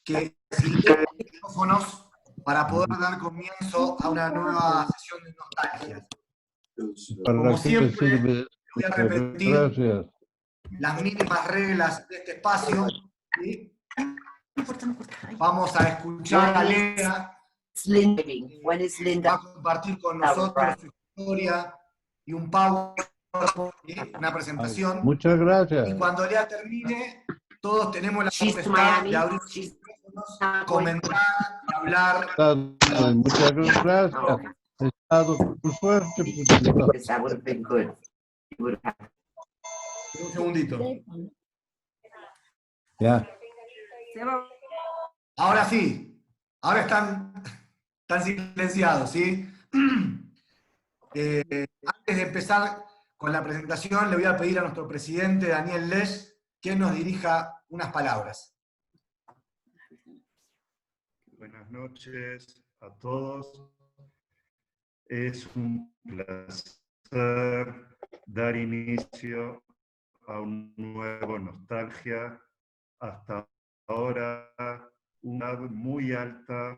que siguieron los micrófonos para poder dar comienzo a una nueva sesión de nostalgia. Como siempre, voy a repetir las mínimas reglas de este espacio. ¿Sí? Vamos a escuchar a Lea. Va a compartir con nosotros su historia y un PowerPoint, una presentación. Muchas gracias. Y cuando Lea termine, todos tenemos la potestad de abrir sus micrófonos, comentar y hablar. Muchas gracias. He estado por suerte. Un segundito. Ya. Ahora sí. Ahora están silenciados, ¿sí? Antes de empezar con la presentación, le voy a pedir a nuestro presidente, Daniel Lesch, que nos dirija unas palabras. Buenas noches a todos. Es un placer dar inicio a un nuevo Nostalgia. Hasta ahora, una muy alta,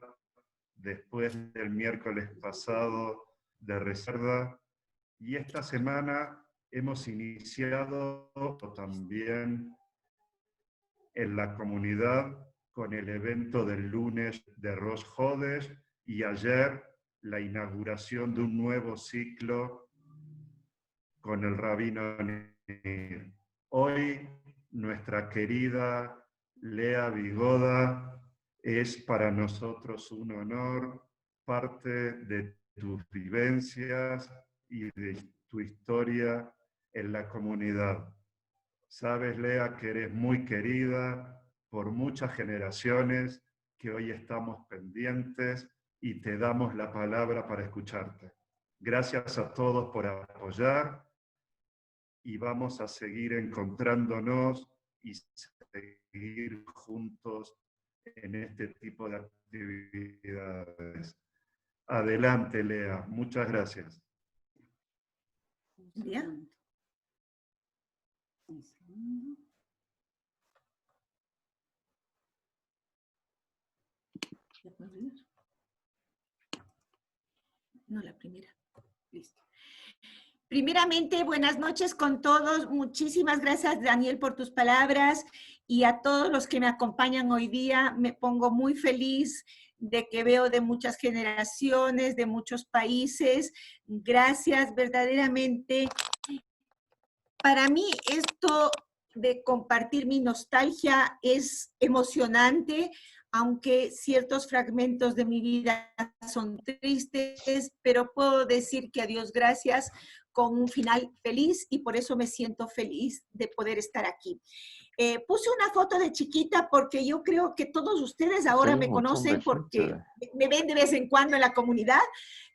después del miércoles pasado de reserva, y esta semana hemos iniciado también en la comunidad con el evento del lunes de Rosh Hodesh y ayer la inauguración de un nuevo ciclo con el Rabino Nir. Hoy nuestra querida Lea Vigoda es para nosotros un honor, parte de tus vivencias y de tu historia en la comunidad. Sabes, Lea, que eres muy querida por muchas generaciones que hoy estamos pendientes y te damos la palabra para escucharte. Gracias a todos por apoyar y vamos a seguir encontrándonos y seguir juntos en este tipo de actividades. Adelante, Lea. Muchas gracias. Bien. No, la primera. Listo. Primeramente, buenas noches con todos. Muchísimas gracias, Daniel, por tus palabras y a todos los que me acompañan hoy día. Me pongo muy feliz de que veo de muchas generaciones, de muchos países. Gracias, verdaderamente. Para mí esto de compartir mi nostalgia es emocionante, aunque ciertos fragmentos de mi vida son tristes, pero puedo decir que a Dios gracias con un final feliz y por eso me siento feliz de poder estar aquí. Puse una foto de chiquita porque yo creo que todos ustedes ahora me conocen porque me ven de vez en cuando en la comunidad,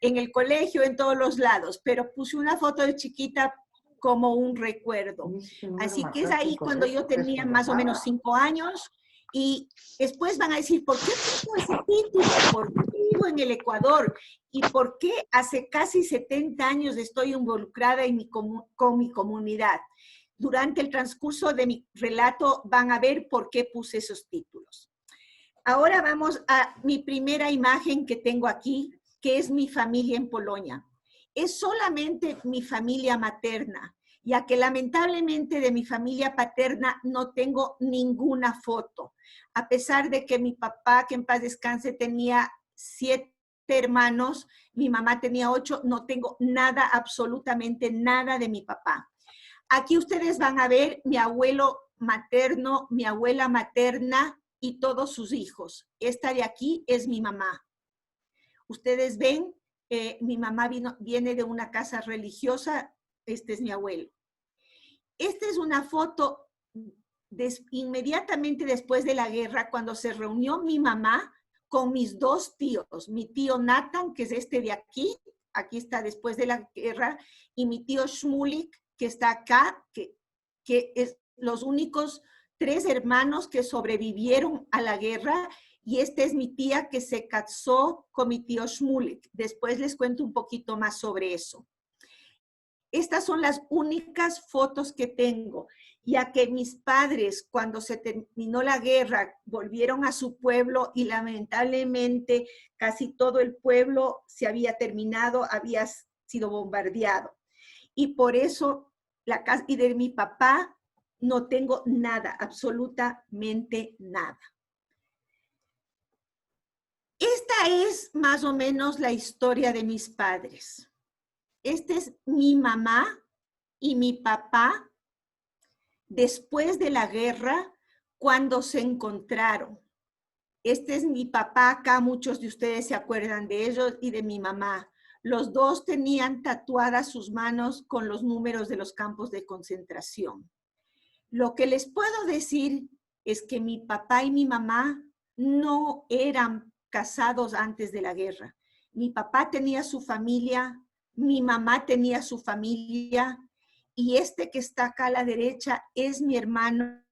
en el colegio, en todos los lados, pero puse una foto de chiquita como un recuerdo. Así que es ahí cuando yo tenía más o menos 5 años y después van a decir, ¿por qué puso ese título? ¿Por qué vivo en el Ecuador? ¿Y por qué hace casi 70 años estoy involucrada en con mi comunidad? Durante el transcurso de mi relato van a ver por qué puse esos títulos. Ahora vamos a mi primera imagen que tengo aquí, que es mi familia en Polonia. Es solamente mi familia materna, ya que lamentablemente de mi familia paterna no tengo ninguna foto, a pesar de que mi papá, que en paz descanse, tenía 7 hermanos, mi mamá tenía 8, no tengo nada, absolutamente nada de mi papá. Aquí ustedes van a ver mi abuelo materno, mi abuela materna y todos sus hijos. Esta de aquí es mi mamá. Ustedes ven, mi mamá viene de una casa religiosa, este es mi abuelo. Esta es una foto inmediatamente después de la guerra, cuando se reunió mi mamá con mis 2 tíos, mi tío Nathan, que es este de aquí está después de la guerra, y mi tío Shmulik, que está acá, que es los únicos 3 hermanos que sobrevivieron a la guerra, y esta es mi tía que se casó con mi tío Shmulik. Después les cuento un poquito más sobre eso. Estas son las únicas fotos que tengo. ya que mis padres, cuando se terminó la guerra, volvieron a su pueblo y lamentablemente casi todo el pueblo se había terminado, había sido bombardeado. Y por eso, la casa y de mi papá no tengo nada, absolutamente nada. Esta es más o menos la historia de mis padres. Esta es mi mamá y mi papá después de la guerra, cuando se encontraron. Este es mi papá, acá muchos de ustedes se acuerdan de ellos, y de mi mamá. Los dos tenían tatuadas sus manos con los números de los campos de concentración. Lo que les puedo decir es que mi papá y mi mamá no eran casados antes de la guerra. Mi papá tenía su familia, mi mamá tenía su familia, y este que está acá a la derecha es mi hermano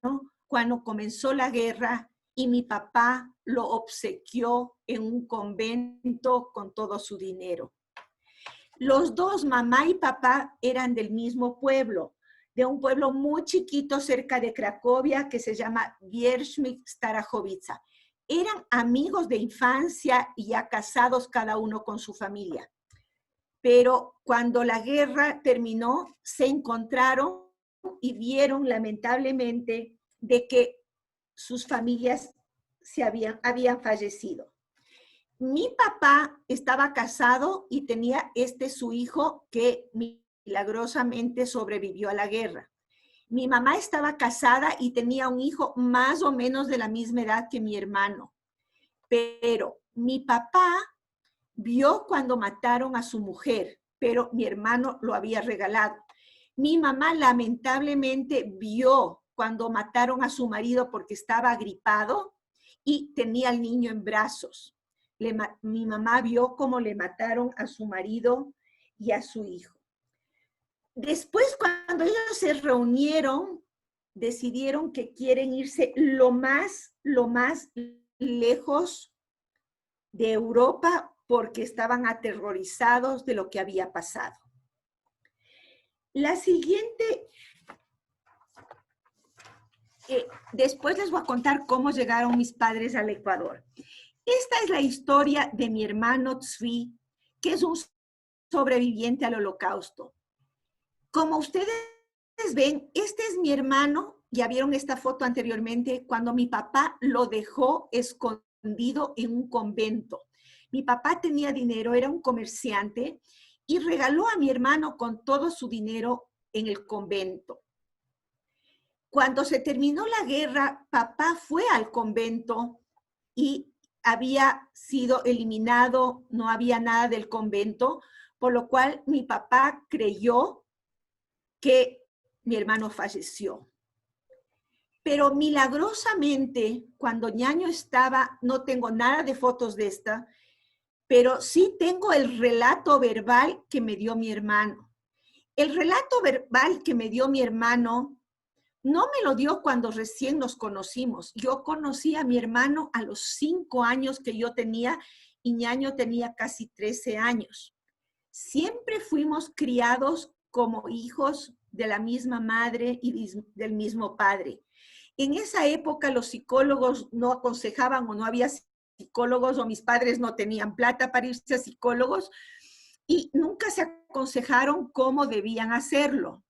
cuando comenzó la guerra y mi papá lo obsequió en un convento con todo su dinero. Los dos, mamá y papá, eran del mismo pueblo, de un pueblo muy chiquito cerca de Cracovia que se llama Wierzchnik-Starachowice. Eran amigos de infancia y ya casados cada uno con su familia. Pero cuando la guerra terminó, se encontraron y vieron lamentablemente de que sus familias habían fallecido. Mi papá estaba casado y tenía su hijo que milagrosamente sobrevivió a la guerra. Mi mamá estaba casada y tenía un hijo más o menos de la misma edad que mi hermano. Pero mi papá vio cuando mataron a su mujer, pero mi hermano lo había regalado. Mi mamá lamentablemente vio cuando mataron a su marido porque estaba gripado y tenía al niño en brazos. Mi mamá vio cómo le mataron a su marido y a su hijo. Después, cuando ellos se reunieron, decidieron que quieren irse lo más lejos de Europa porque estaban aterrorizados de lo que había pasado. La siguiente, después les voy a contar cómo llegaron mis padres al Ecuador. Esta es la historia de mi hermano Tzvi, que es un sobreviviente al Holocausto. Como ustedes ven, este es mi hermano, ya vieron esta foto anteriormente, cuando mi papá lo dejó escondido en un convento. Mi papá tenía dinero, era un comerciante, y regaló a mi hermano con todo su dinero en el convento. Cuando se terminó la guerra, papá fue al convento y había sido eliminado, no había nada del convento, por lo cual mi papá creyó que mi hermano falleció. Pero milagrosamente, cuando Ñaño estaba, no tengo nada de fotos de esta, pero sí tengo el relato verbal que me dio mi hermano. El relato verbal que me dio mi hermano no me lo dio cuando recién nos conocimos. Yo conocí a mi hermano a los 5 años que yo tenía y Ñaño tenía casi 13 años. Siempre fuimos criados como hijos de la misma madre y del mismo padre. En esa época los psicólogos no aconsejaban o no había psicólogos o mis padres no tenían plata para irse a psicólogos y nunca se aconsejaron cómo debían hacerlo.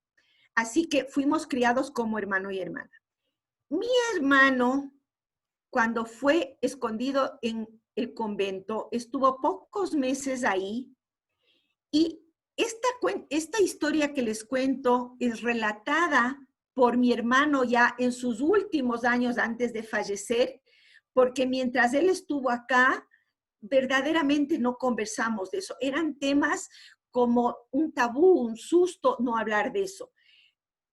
Así que fuimos criados como hermano y hermana. Mi hermano, cuando fue escondido en el convento, estuvo pocos meses ahí y esta historia que les cuento es relatada por mi hermano ya en sus últimos años antes de fallecer, porque mientras él estuvo acá, verdaderamente no conversamos de eso. Eran temas como un tabú, un susto no hablar de eso.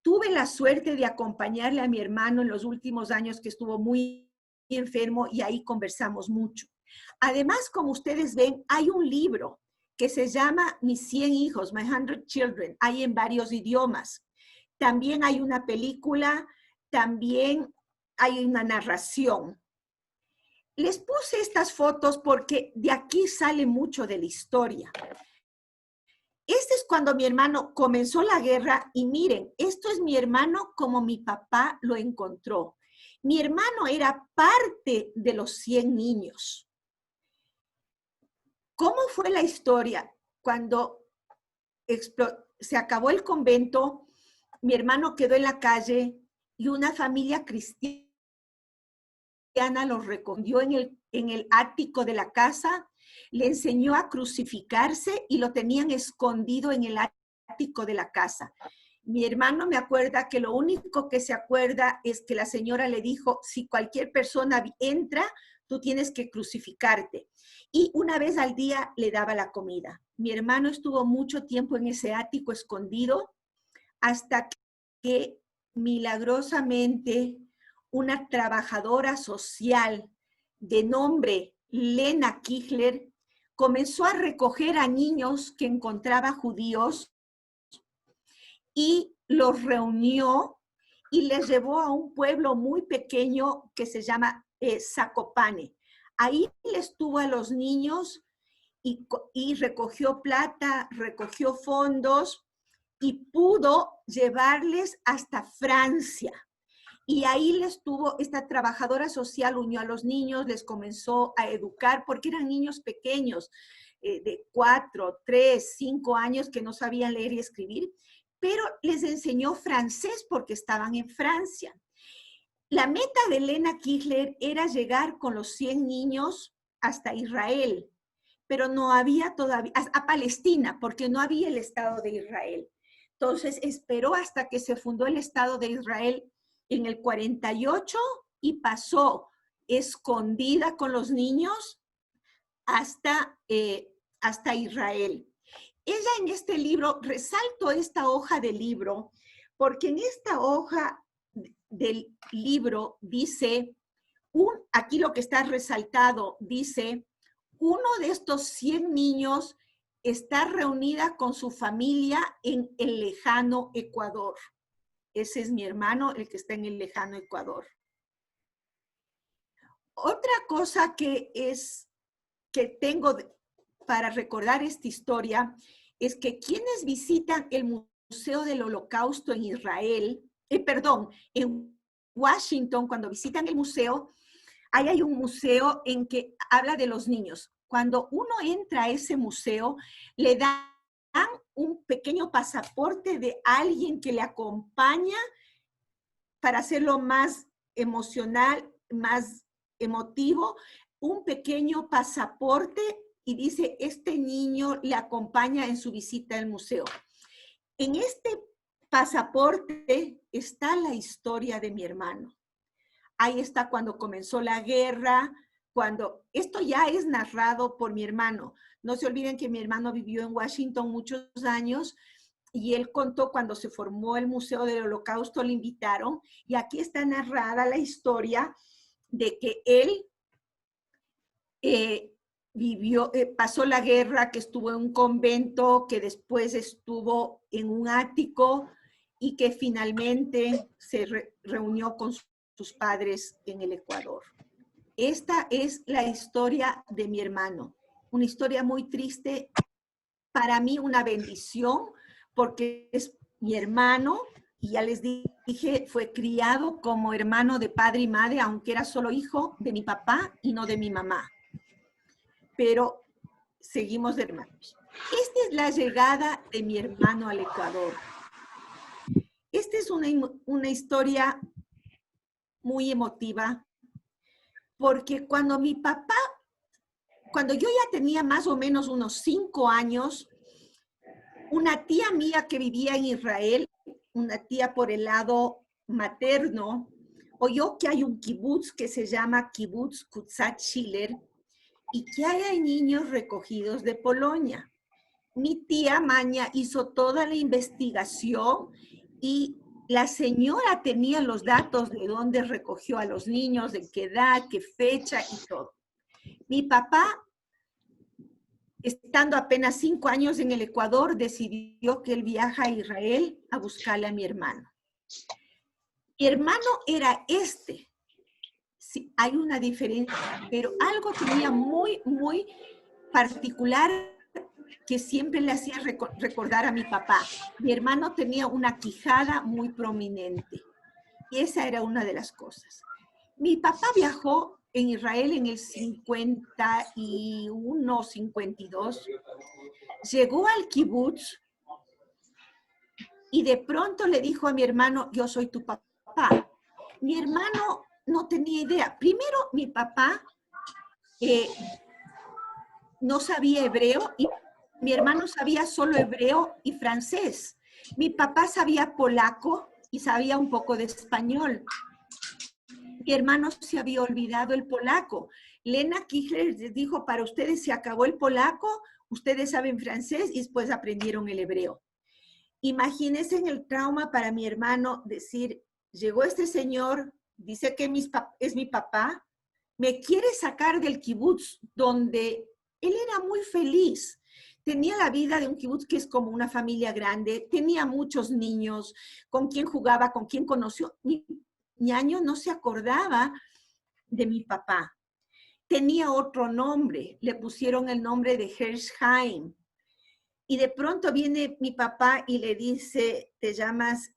Tuve la suerte de acompañarle a mi hermano en los últimos años que estuvo muy enfermo y ahí conversamos mucho. Además, como ustedes ven, hay un libro que se llama Mis 100 hijos, My 100 Children. Hay en varios idiomas. También hay una película, también hay una narración. Les puse estas fotos porque de aquí sale mucho de la historia. Este es cuando mi hermano comenzó la guerra y miren, esto es mi hermano como mi papá lo encontró. Mi hermano era parte de los 100 niños. ¿Cómo fue la historia? Cuando se acabó el convento, mi hermano quedó en la calle y una familia cristiana los recogió en el ático de la casa, le enseñó a crucificarse y lo tenían escondido en el ático de la casa. Mi hermano me acuerda que lo único que se acuerda es que la señora le dijo, si cualquier persona entra, tú tienes que crucificarte. Y una vez al día le daba la comida. Mi hermano estuvo mucho tiempo en ese ático escondido hasta que milagrosamente una trabajadora social de nombre Lena Kichler comenzó a recoger a niños que encontraba judíos y los reunió y les llevó a un pueblo muy pequeño que se llama Zakopane. Ahí les tuvo a los niños y recogió plata, recogió fondos y pudo llevarles hasta Francia. Y ahí les tuvo, esta trabajadora social unió a los niños, les comenzó a educar, porque eran niños pequeños, de 4, 3, 5 años que no sabían leer y escribir, pero les enseñó francés porque estaban en Francia. La meta de Lena Kichler era llegar con los 100 niños hasta Israel, pero no había todavía, a Palestina, porque no había el Estado de Israel. Entonces esperó hasta que se fundó el Estado de Israel en el 48 y pasó escondida con los niños hasta Israel. Ella en este libro, resalto esta hoja del libro, porque en esta hoja del libro dice, aquí lo que está resaltado, dice, uno de estos 100 niños está reunida con su familia en el lejano Ecuador. Ese es mi hermano, el que está en el lejano Ecuador. Otra cosa que tengo para recordar esta historia es que quienes visitan el Museo del Holocausto en Israel, en Washington, cuando visitan el museo, ahí hay un museo en que habla de los niños. Cuando uno entra a ese museo, le dan un pequeño pasaporte de alguien que le acompaña para hacerlo más emocional, más emotivo, un pequeño pasaporte y dice, este niño le acompaña en su visita al museo. En este pasaporte está la historia de mi hermano. Ahí está cuando comenzó la guerra, esto ya es narrado por mi hermano. No se olviden que mi hermano vivió en Washington muchos años y él contó cuando se formó el Museo del Holocausto, le invitaron y aquí está narrada la historia de que él pasó la guerra, que estuvo en un convento, que después estuvo en un ático y que finalmente se reunió con sus padres en el Ecuador. Esta es la historia de mi hermano, una historia muy triste, para mí una bendición, porque es mi hermano, y ya les dije, fue criado como hermano de padre y madre, aunque era solo hijo de mi papá y no de mi mamá. Pero seguimos de hermanos. Esta es la llegada de mi hermano al Ecuador. Esta es una historia muy emotiva, porque cuando yo ya tenía más o menos unos 5 años, una tía mía que vivía en Israel, una tía por el lado materno, oyó que hay un kibutz que se llama Kibutz Kutzat Schiller y que hay niños recogidos de Polonia. Mi tía Maña hizo toda la investigación y la señora tenía los datos de dónde recogió a los niños, de qué edad, qué fecha y todo. Mi papá, estando apenas 5 años en el Ecuador, decidió que él viaja a Israel a buscarle a mi hermano. Mi hermano era sí, hay una diferencia, pero algo tenía muy, muy particular que siempre le hacía recordar a mi papá. Mi hermano tenía una quijada muy prominente. Y esa era una de las cosas. Mi papá viajó en Israel en el 51, 52. Llegó al kibutz y de pronto le dijo a mi hermano, yo soy tu papá. Mi hermano no tenía idea. Primero, mi papá no sabía hebreo y mi hermano sabía solo hebreo y francés. Mi papá sabía polaco y sabía un poco de español. Mi hermano se había olvidado el polaco. Lena Kichler les dijo, para ustedes se acabó el polaco, ustedes saben francés y después aprendieron el hebreo. Imagínense en el trauma para mi hermano decir, llegó este señor, dice que es mi papá, me quiere sacar del kibutz donde él era muy feliz. Tenía la vida de un kibutz que es como una familia grande, tenía muchos niños, con quien jugaba, con quien conoció. Mi ñaño no se acordaba de mi papá. Tenía otro nombre, le pusieron el nombre de Herzheim. Y de pronto viene mi papá y le dice, te llamas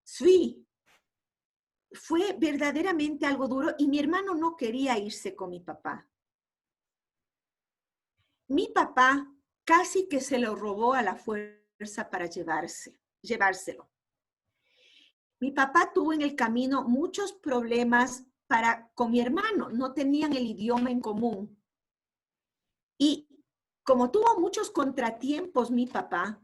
Zvi. Fue verdaderamente algo duro y mi hermano no quería irse con mi papá. Mi papá casi que se lo robó a la fuerza para llevárselo. Mi papá tuvo en el camino muchos problemas con mi hermano, no tenían el idioma en común. Y como tuvo muchos contratiempos mi papá,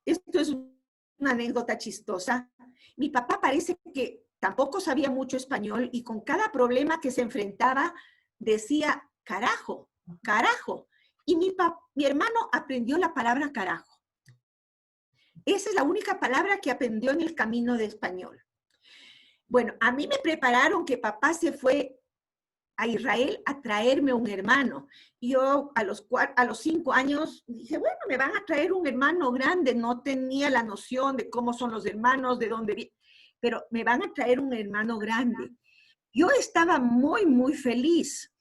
esto es una anécdota chistosa, mi papá parece que tampoco sabía mucho español y con cada problema que se enfrentaba decía carajo, carajo. Y mi hermano aprendió la palabra carajo. Esa es la única palabra que aprendió en el camino de español. Bueno, a mí me prepararon que papá se fue a Israel a traerme un hermano. Yo a los 5 años dije, bueno, me van a traer un hermano grande. No tenía la noción de cómo son los hermanos, de dónde vienen, pero me van a traer un hermano grande. Yo estaba muy, muy feliz.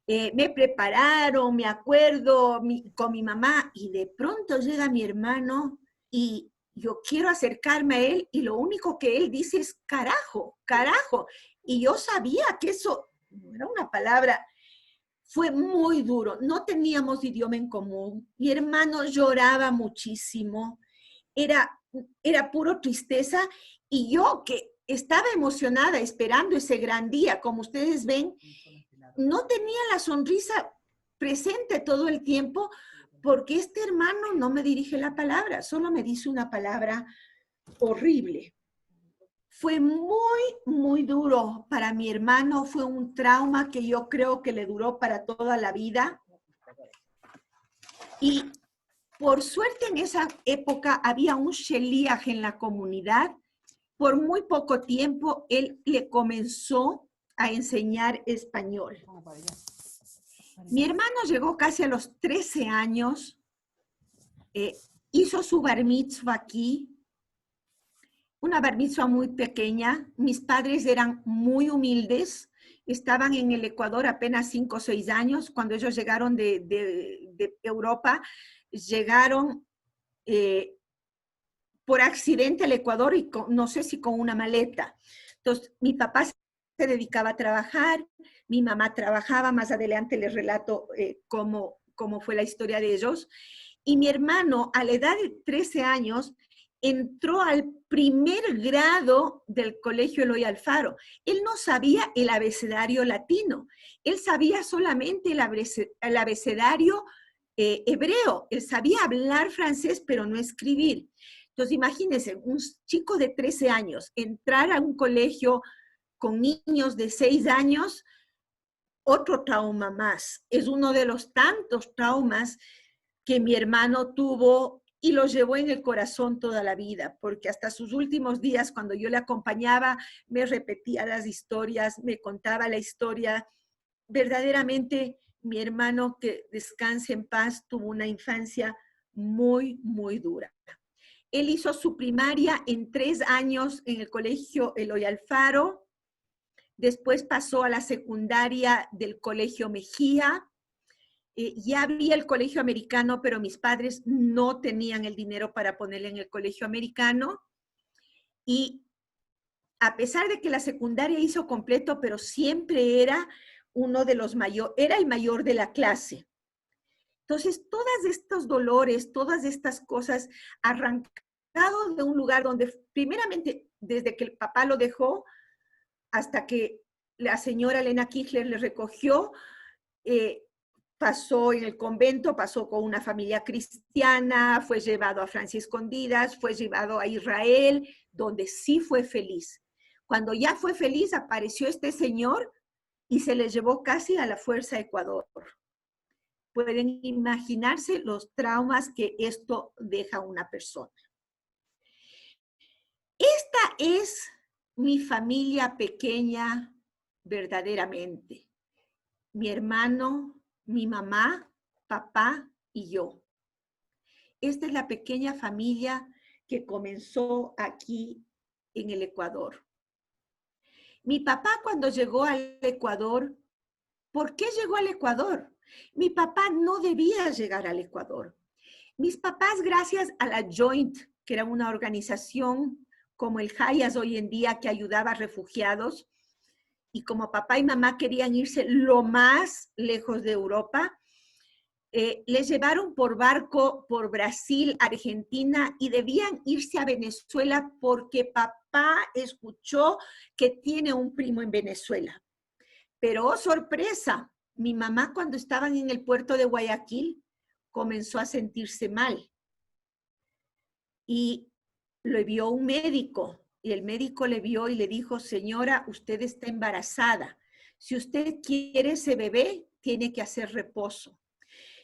Me prepararon, me acuerdo, con mi mamá, y de pronto llega mi hermano y yo quiero acercarme a él y lo único que él dice es carajo, carajo. Y yo sabía que eso no era una palabra. Fue muy duro, no teníamos idioma en común. Mi hermano lloraba muchísimo, era puro tristeza y yo que estaba emocionada esperando ese gran día, como ustedes ven, no tenía la sonrisa presente todo el tiempo porque este hermano no me dirige la palabra, solo me dice una palabra horrible. Fue muy, muy duro para mi hermano, fue un trauma que yo creo que le duró para toda la vida. Y por suerte en esa época había un sheliach en la comunidad. Por muy poco tiempo él le comenzó a enseñar español. Mi hermano llegó casi a los 13 años, hizo su bar mitzvah aquí, una bar mitzvah muy pequeña. Mis padres eran muy humildes, estaban en el Ecuador apenas 5 o 6 años. Cuando ellos llegaron de Europa, llegaron por accidente al Ecuador y no sé si con una maleta. Entonces, mi papá se dedicaba a trabajar, mi mamá trabajaba, más adelante les relato cómo fue la historia de ellos. Y mi hermano, a la edad de 13 años, entró al primer grado del Colegio Eloy Alfaro. Él no sabía el abecedario latino, él sabía solamente el abecedario hebreo. Él sabía hablar francés, pero no escribir. Entonces, imagínense, un chico de 13 años entrar a un colegio con niños de 6 años, otro trauma más. Es uno de los tantos traumas que mi hermano tuvo y lo llevó en el corazón toda la vida, porque hasta sus últimos días, cuando yo le acompañaba, me repetía las historias, me contaba la historia. Verdaderamente, mi hermano, que descanse en paz, tuvo una infancia muy, muy dura. Él hizo su primaria en 3 años en el Colegio Eloy Alfaro, después pasó a la secundaria del Colegio Mejía, Ya había el colegio americano, pero mis padres no tenían el dinero para ponerle en el colegio americano. Y a pesar de que la secundaria hizo completo, pero siempre era uno de los mayores, era el mayor de la clase. Entonces, todos estos dolores, todas estas cosas, arrancado de un lugar donde, primeramente, desde que el papá lo dejó, hasta que la señora Elena Kirchler le recogió, pasó en el convento, pasó con una familia cristiana, fue llevado a Francia Escondidas, fue llevado a Israel, donde sí fue feliz. Cuando ya fue feliz, apareció este señor y se le llevó casi a la fuerza a Ecuador. Pueden imaginarse los traumas que esto deja a una persona. Esta es mi familia pequeña verdaderamente. Mi hermano, mi mamá, papá y yo. Esta es la pequeña familia que comenzó aquí en el Ecuador. Mi papá cuando llegó al Ecuador, ¿por qué llegó al Ecuador? Mi papá no debía llegar al Ecuador. Mis papás, gracias a la Joint, que era una organización como el Hayas hoy en día que ayudaba a refugiados, y como papá y mamá querían irse lo más lejos de Europa, les llevaron por barco por Brasil, Argentina, y debían irse a Venezuela porque papá escuchó que tiene un primo en Venezuela. Pero, oh, sorpresa, mi mamá cuando estaban en el puerto de Guayaquil comenzó a sentirse mal. Y lo vio un médico, y el médico le vio y le dijo, señora, usted está embarazada. Si usted quiere ese bebé, tiene que hacer reposo.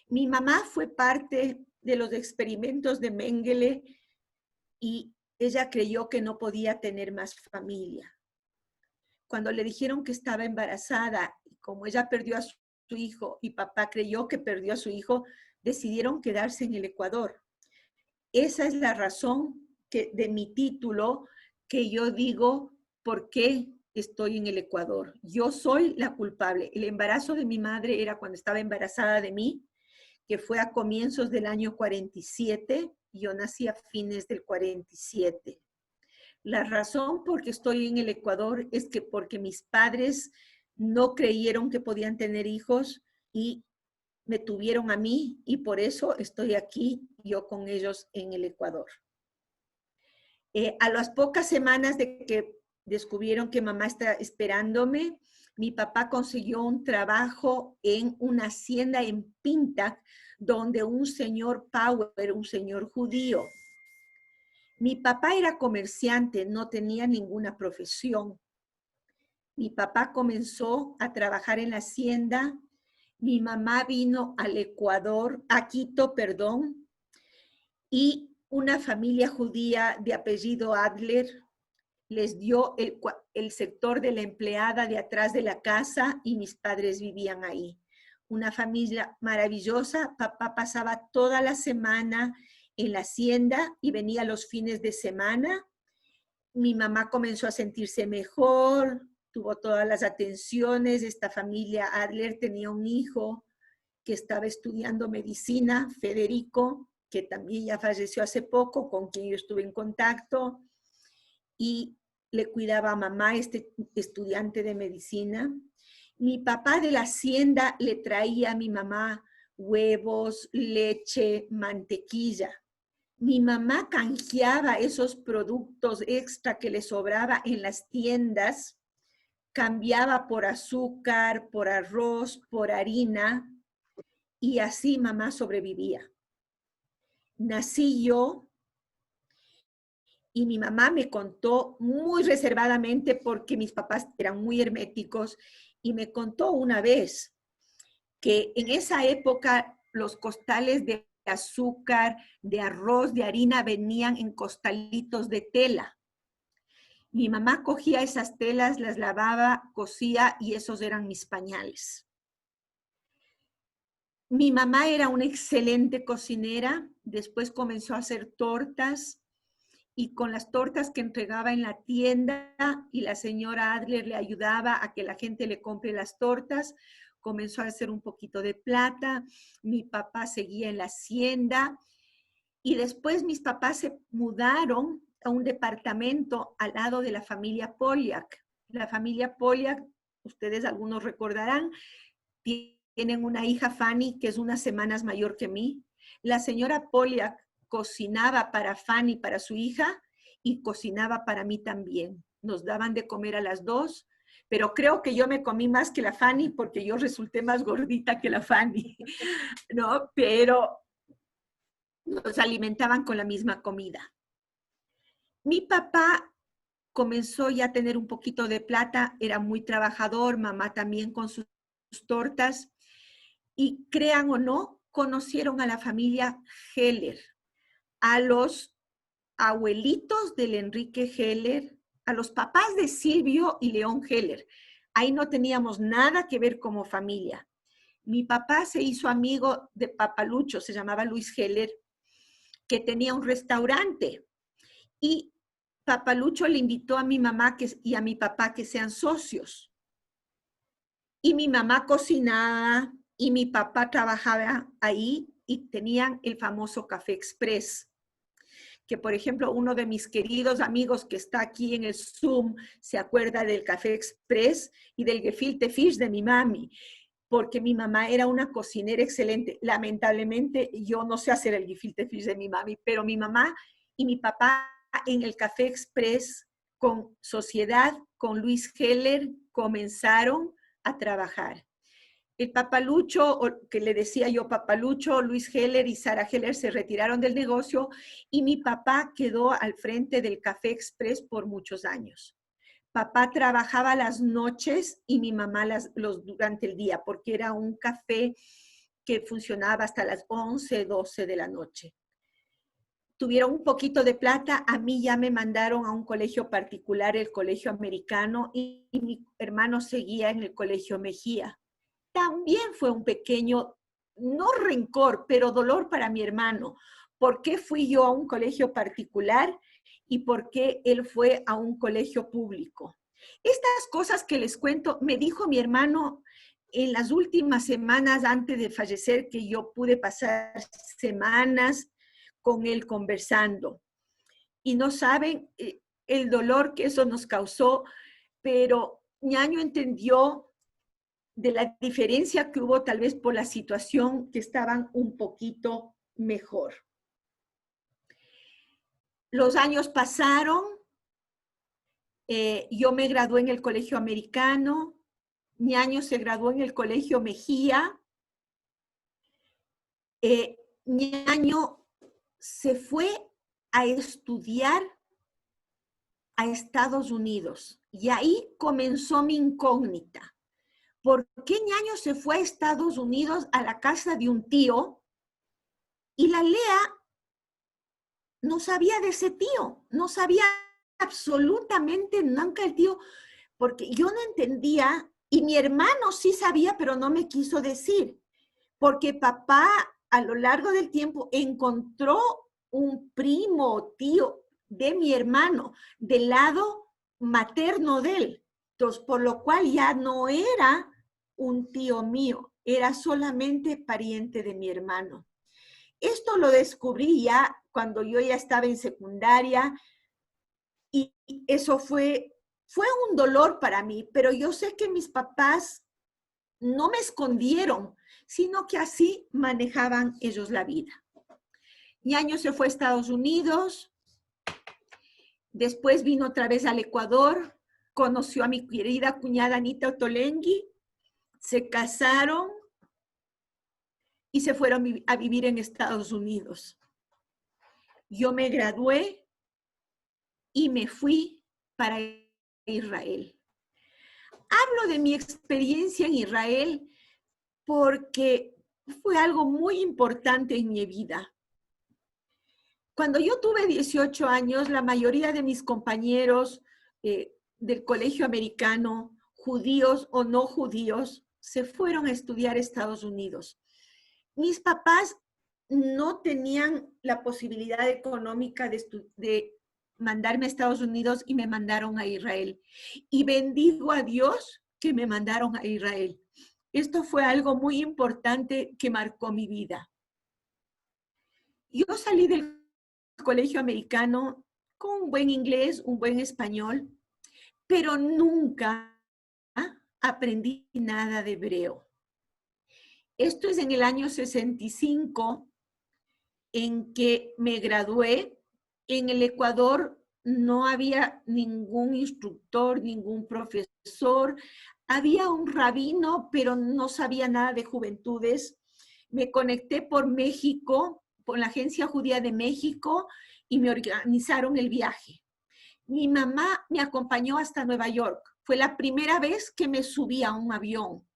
Mi mamá fue parte de los experimentos de Mengele y ella creyó que no podía tener más familia. Cuando le dijeron que estaba embarazada, y como ella perdió a su hijo y papá creyó que perdió a su hijo, decidieron quedarse en el Ecuador. Esa es la razón de mi título, que yo digo, ¿por qué estoy en el Ecuador? Yo soy la culpable. El embarazo de mi madre era cuando estaba embarazada de mí, que fue a comienzos del año 47, y yo nací a fines del 47. La razón por qué estoy en el Ecuador es que porque mis padres no creyeron que podían tener hijos y me tuvieron a mí, y por eso estoy aquí yo con ellos en el Ecuador. A las pocas semanas de que descubrieron que mamá está esperándome, mi papá consiguió un trabajo en una hacienda en Pintac, donde un señor Power, un señor judío. Mi papá era comerciante, no tenía ninguna profesión. Mi papá comenzó a trabajar en la hacienda. Mi mamá vino al Ecuador, a Quito, perdón, y una familia judía de apellido Adler les dio el sector de la empleada de atrás de la casa y mis padres vivían ahí. Una familia maravillosa. Papá pasaba toda la semana en la hacienda y venía los fines de semana. Mi mamá comenzó a sentirse mejor, tuvo todas las atenciones. Esta familia Adler tenía un hijo que estaba estudiando medicina, Federico, que también ya falleció hace poco, con quien yo estuve en contacto, y le cuidaba a mamá, este estudiante de medicina. Mi papá de la hacienda le traía a mi mamá huevos, leche, mantequilla. Mi mamá canjeaba esos productos extra que le sobraba en las tiendas, cambiaba por azúcar, por arroz, por harina, y así mamá sobrevivía. Nací yo y mi mamá me contó muy reservadamente porque mis papás eran muy herméticos, y me contó una vez que en esa época los costales de azúcar, de arroz, de harina venían en costalitos de tela. Mi mamá cogía esas telas, las lavaba, cosía, y esos eran mis pañales. Mi mamá era una excelente cocinera, después comenzó a hacer tortas, y con las tortas que entregaba en la tienda y la señora Adler le ayudaba a que la gente le compre las tortas, comenzó a hacer un poquito de plata, mi papá seguía en la hacienda y después mis papás se mudaron a un departamento al lado de la familia Poliak. La familia Poliak, ustedes algunos recordarán, tienen una hija, Fanny, que es unas semanas mayor que mí. La señora Poliak cocinaba para Fanny, para su hija, y cocinaba para mí también. Nos daban de comer a las dos, pero creo que yo me comí más que la Fanny porque yo resulté más gordita que la Fanny, ¿no? Pero nos alimentaban con la misma comida. Mi papá comenzó ya a tener un poquito de plata, era muy trabajador, mamá también con sus tortas, y crean o no, conocieron a la familia Heller, a los abuelitos del Enrique Heller, a los papás de Silvio y León Heller. Ahí no teníamos nada que ver como familia. Mi papá se hizo amigo de Papalucho, se llamaba Luis Heller, que tenía un restaurante. Y Papalucho le invitó a mi mamá y a mi papá que sean socios. Y mi mamá cocinaba y mi papá trabajaba ahí y tenían el famoso Café Express. Que, por ejemplo, uno de mis queridos amigos que está aquí en el Zoom se acuerda del Café Express y del Gefilte Fish de mi mami, porque mi mamá era una cocinera excelente. Lamentablemente, yo no sé hacer el Gefilte Fish de mi mami, pero mi mamá y mi papá en el Café Express con sociedad, con Luis Heller, comenzaron a trabajar. El Papalucho, que le decía yo Papalucho, Luis Heller y Sara Heller se retiraron del negocio y mi papá quedó al frente del Café Express por muchos años. Papá trabajaba las noches y mi mamá durante el día, porque era un café que funcionaba hasta las 11, 12 de la noche. Tuvieron un poquito de plata, a mí ya me mandaron a un colegio particular, el Colegio Americano, y mi hermano seguía en el Colegio Mejía. También fue un pequeño, no rencor, pero dolor para mi hermano. ¿Por qué fui yo a un colegio particular y por qué él fue a un colegio público? Estas cosas que les cuento, me dijo mi hermano en las últimas semanas antes de fallecer, que yo pude pasar semanas con él conversando. Y no saben el dolor que eso nos causó, pero ñaño entendió de la diferencia que hubo tal vez por la situación que estaban un poquito mejor. Los años pasaron, yo me gradué en el Colegio Americano, ñaño se graduó en el Colegio Mejía, ñaño se fue a estudiar a Estados Unidos y ahí comenzó mi incógnita. ¿Por qué ñaño se fue a Estados Unidos a la casa de un tío y la Lea no sabía de ese tío? No sabía absolutamente nunca el tío, porque yo no entendía y mi hermano sí sabía, pero no me quiso decir, porque papá a lo largo del tiempo encontró un primo o tío de mi hermano del lado materno de él. Entonces, por lo cual ya no era un tío mío, era solamente pariente de mi hermano. Esto lo descubrí ya cuando yo ya estaba en secundaria y eso fue un dolor para mí, pero yo sé que mis papás no me escondieron, sino que así manejaban ellos la vida. ñaño se fue a Estados Unidos, después vino otra vez al Ecuador, conoció a mi querida cuñada Anita Otolengui, se casaron y se fueron a vivir en Estados Unidos. Yo me gradué y me fui para Israel. Hablo de mi experiencia en Israel porque fue algo muy importante en mi vida. Cuando yo tuve 18 años, la mayoría de mis compañeros del colegio americano, judíos o no judíos, se fueron a estudiar a Estados Unidos. Mis papás no tenían la posibilidad económica de mandarme a Estados Unidos y me mandaron a Israel. Y bendigo a Dios que me mandaron a Israel, Esto fue algo muy importante que marcó mi vida. Yo salí del colegio americano con un buen inglés, un buen español, pero nunca aprendí nada de hebreo. Esto es en el año 65, en que me gradué. En el Ecuador no había ningún instructor, ningún profesor. Había un rabino, pero no sabía nada de juventudes. Me conecté por México, por la Agencia Judía de México, y me organizaron el viaje. Mi mamá me acompañó hasta Nueva York. Fue la primera vez que me subí a un avión.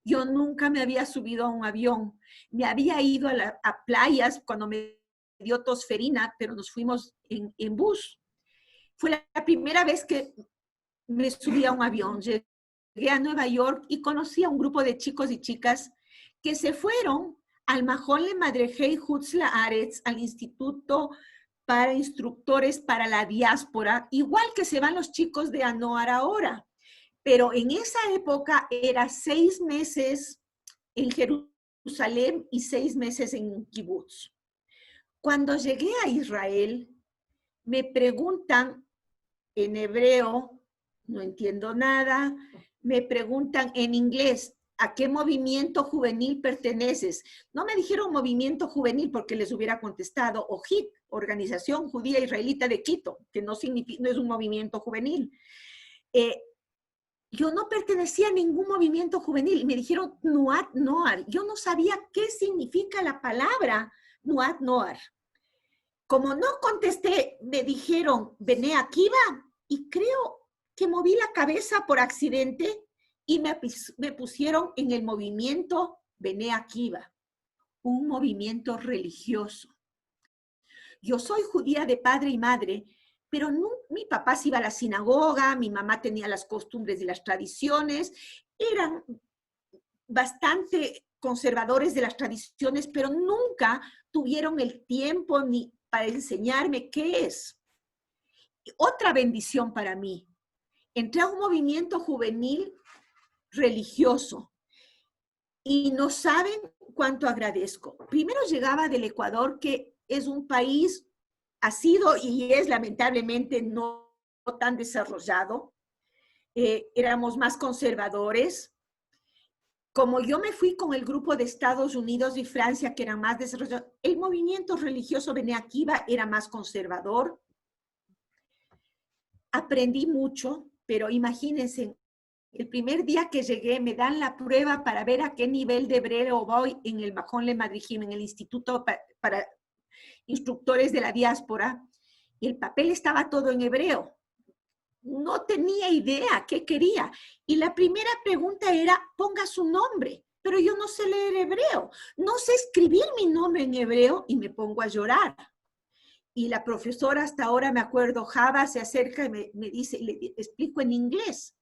Yo nunca me había subido a un avión. Me había ido a playas cuando me dio tosferina, pero nos fuimos en bus. Fue la primera vez que me subí a un avión. Llegué a Nueva York y conocí a un grupo de chicos y chicas que se fueron al Mahon LeMadrejei Hutz La'aretz, al Instituto para Instructores para la Diáspora, igual que se van los chicos de Anoar ahora. Pero en esa época era 6 meses en Jerusalén y 6 meses en Kibutz. Cuando llegué a Israel, me preguntan en hebreo, no entiendo nada, me preguntan en inglés, ¿a qué movimiento juvenil perteneces? No me dijeron movimiento juvenil porque les hubiera contestado OJIT, Organización Judía Israelita de Quito, que no es un movimiento juvenil. Yo no pertenecía a ningún movimiento juvenil. Me dijeron Nuat Noar. Yo no sabía qué significa la palabra Nuat Noar. Como no contesté, me dijeron Bnei Akiva, y creo que moví la cabeza por accidente y me pusieron en el movimiento Bnei Akiva, un movimiento religioso. Yo soy judía de padre y madre, pero no, mi papá se iba a la sinagoga, mi mamá tenía las costumbres y las tradiciones, eran bastante conservadores de las tradiciones, pero nunca tuvieron el tiempo ni para enseñarme qué es. Otra bendición para mí. Entré a un movimiento juvenil religioso y no saben cuánto agradezco. Primero llegaba del Ecuador, que es un país, ha sido y es lamentablemente no tan desarrollado. Éramos más conservadores. Como yo me fui con el grupo de Estados Unidos y Francia, que eran más desarrollados, el movimiento religioso Bnei Akiva era más conservador. Aprendí mucho, pero imagínense, el primer día que llegué me dan la prueba para ver a qué nivel de hebreo voy en el Mahon LeMadrejei, en el Instituto para Instructores de la Diáspora, y el papel estaba todo en hebreo. No tenía idea qué quería. Y la primera pregunta era, ponga su nombre. Pero yo no sé leer hebreo. No sé escribir mi nombre en hebreo y me pongo a llorar. Y la profesora, hasta ahora me acuerdo, Java, se acerca y me dice, le explico en inglés,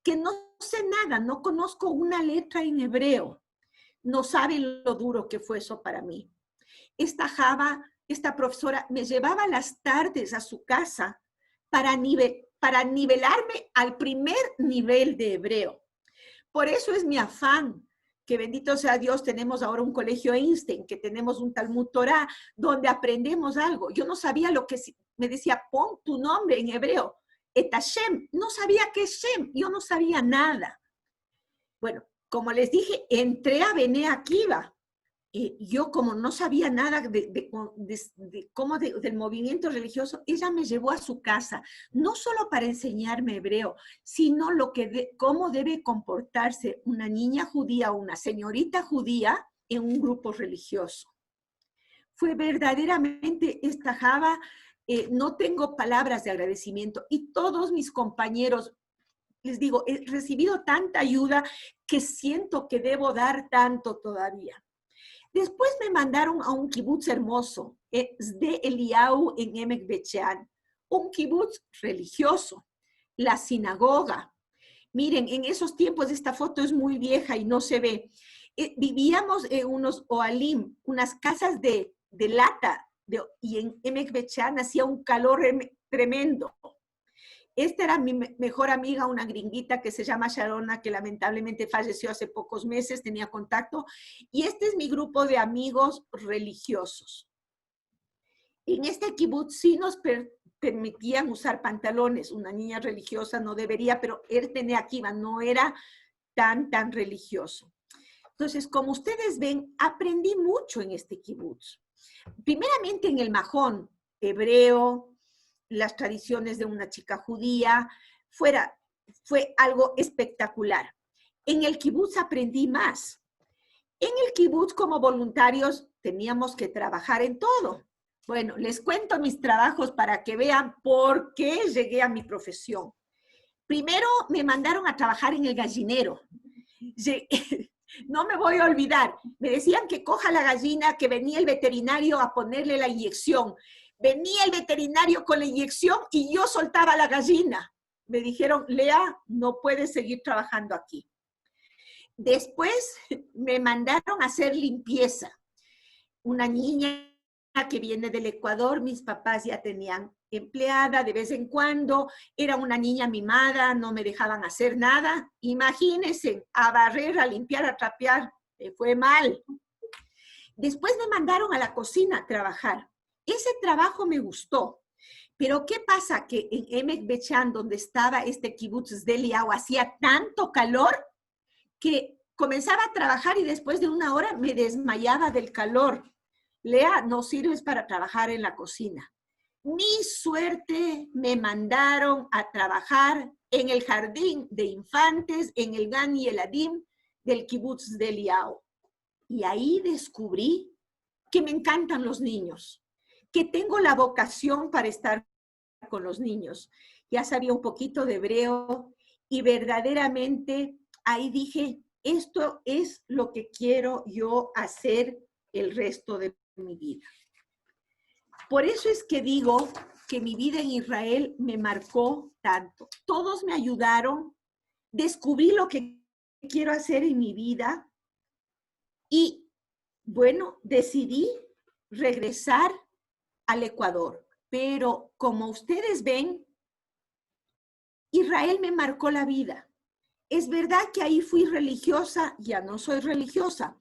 que no sé nada, no conozco una letra en hebreo. No saben lo duro que fue eso para mí. Esta Java, esta profesora, me llevaba las tardes a su casa para nivelarme al primer nivel de hebreo. Por eso es mi afán, que bendito sea Dios, tenemos ahora un colegio Einstein, que tenemos un Talmud Torah, donde aprendemos algo. Yo no sabía lo que me decía, pon tu nombre en hebreo, Et Hashem, no sabía qué es Shem, yo no sabía nada. Bueno, como les dije, entré a Bnei Akiva. Yo como no sabía nada del movimiento religioso, ella me llevó a su casa, no solo para enseñarme hebreo, sino cómo debe comportarse una niña judía o una señorita judía en un grupo religioso. Fue verdaderamente esta Java, no tengo palabras de agradecimiento, y todos mis compañeros, les digo, he recibido tanta ayuda que siento que debo dar tanto todavía. Después me mandaron a un kibutz hermoso, Sde Eliyahu en Emek Bechean, un kibutz religioso, la sinagoga. Miren, en esos tiempos, esta foto es muy vieja y no se ve. Vivíamos en unos oalim, unas casas de lata, y en Emek Bechean hacía un calor tremendo. Esta era mi mejor amiga, una gringuita que se llama Sharona, que lamentablemente falleció hace pocos meses, tenía contacto. Y este es mi grupo de amigos religiosos. En este kibutz sí nos permitían usar pantalones. Una niña religiosa no debería, pero él tenía kiva, no era tan religioso. Entonces, como ustedes ven, aprendí mucho en este kibutz. Primeramente en el majón hebreo, las tradiciones de una chica judía, fue algo espectacular. En el kibutz aprendí más. En el kibutz como voluntarios teníamos que trabajar en todo. Bueno, les cuento mis trabajos para que vean por qué llegué a mi profesión. Primero me mandaron a trabajar en el gallinero. No me voy a olvidar. Me decían que coja la gallina, que venía el veterinario a ponerle la inyección. Venía el veterinario con la inyección y yo soltaba la gallina. Me dijeron, Lea, no puedes seguir trabajando aquí. Después me mandaron a hacer limpieza. Una niña que viene del Ecuador, mis papás ya tenían empleada de vez en cuando, era una niña mimada, no me dejaban hacer nada. Imagínense, a barrer, a limpiar, a trapear, me fue mal. Después me mandaron a la cocina a trabajar. Ese trabajo me gustó. Pero ¿qué pasa? Que en Emek Bechan, donde estaba este kibutz Sde Eliyahu, hacía tanto calor que comenzaba a trabajar y después de una hora me desmayaba del calor. Lea, no sirves para trabajar en la cocina. Mi suerte, me mandaron a trabajar en el jardín de infantes, en el Gan Yeladim del kibutz Sde Eliyahu. Y ahí descubrí que me encantan los niños, que tengo la vocación para estar con los niños. Ya sabía un poquito de hebreo y verdaderamente ahí dije, esto es lo que quiero yo hacer el resto de mi vida. Por eso es que digo que mi vida en Israel me marcó tanto. Todos me ayudaron, descubrí lo que quiero hacer en mi vida y, bueno, decidí regresar al Ecuador. Pero como ustedes ven, Israel me marcó la vida. Es verdad que ahí fui religiosa, ya no soy religiosa,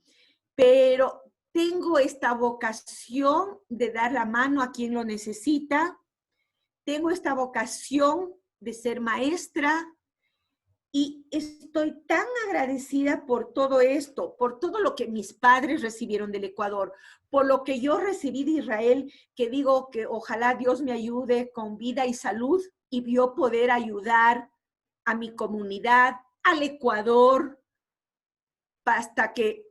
pero tengo esta vocación de dar la mano a quien lo necesita. Tengo esta vocación de ser maestra y estoy tan agradecida por todo esto, por todo lo que mis padres recibieron del Ecuador, por lo que yo recibí de Israel, que digo que ojalá Dios me ayude con vida y salud y yo poder ayudar a mi comunidad, al Ecuador, hasta que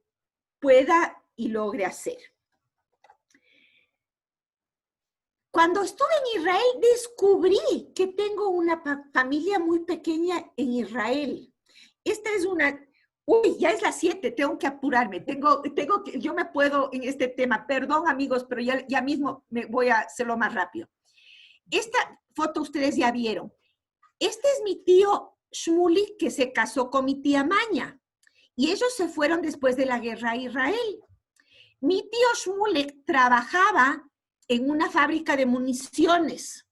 pueda y logre hacer. Cuando estuve en Israel, descubrí que tengo una familia muy pequeña en Israel. Esta es una... Uy, ya es las 7, tengo que apurarme. Yo me puedo en este tema. Perdón, amigos, pero ya mismo me voy a hacerlo más rápido. Esta foto ustedes ya vieron. Este es mi tío Shmuli, que se casó con mi tía Maña. Y ellos se fueron después de la guerra a Israel. Mi tío Shmulek trabajaba en una fábrica de municiones.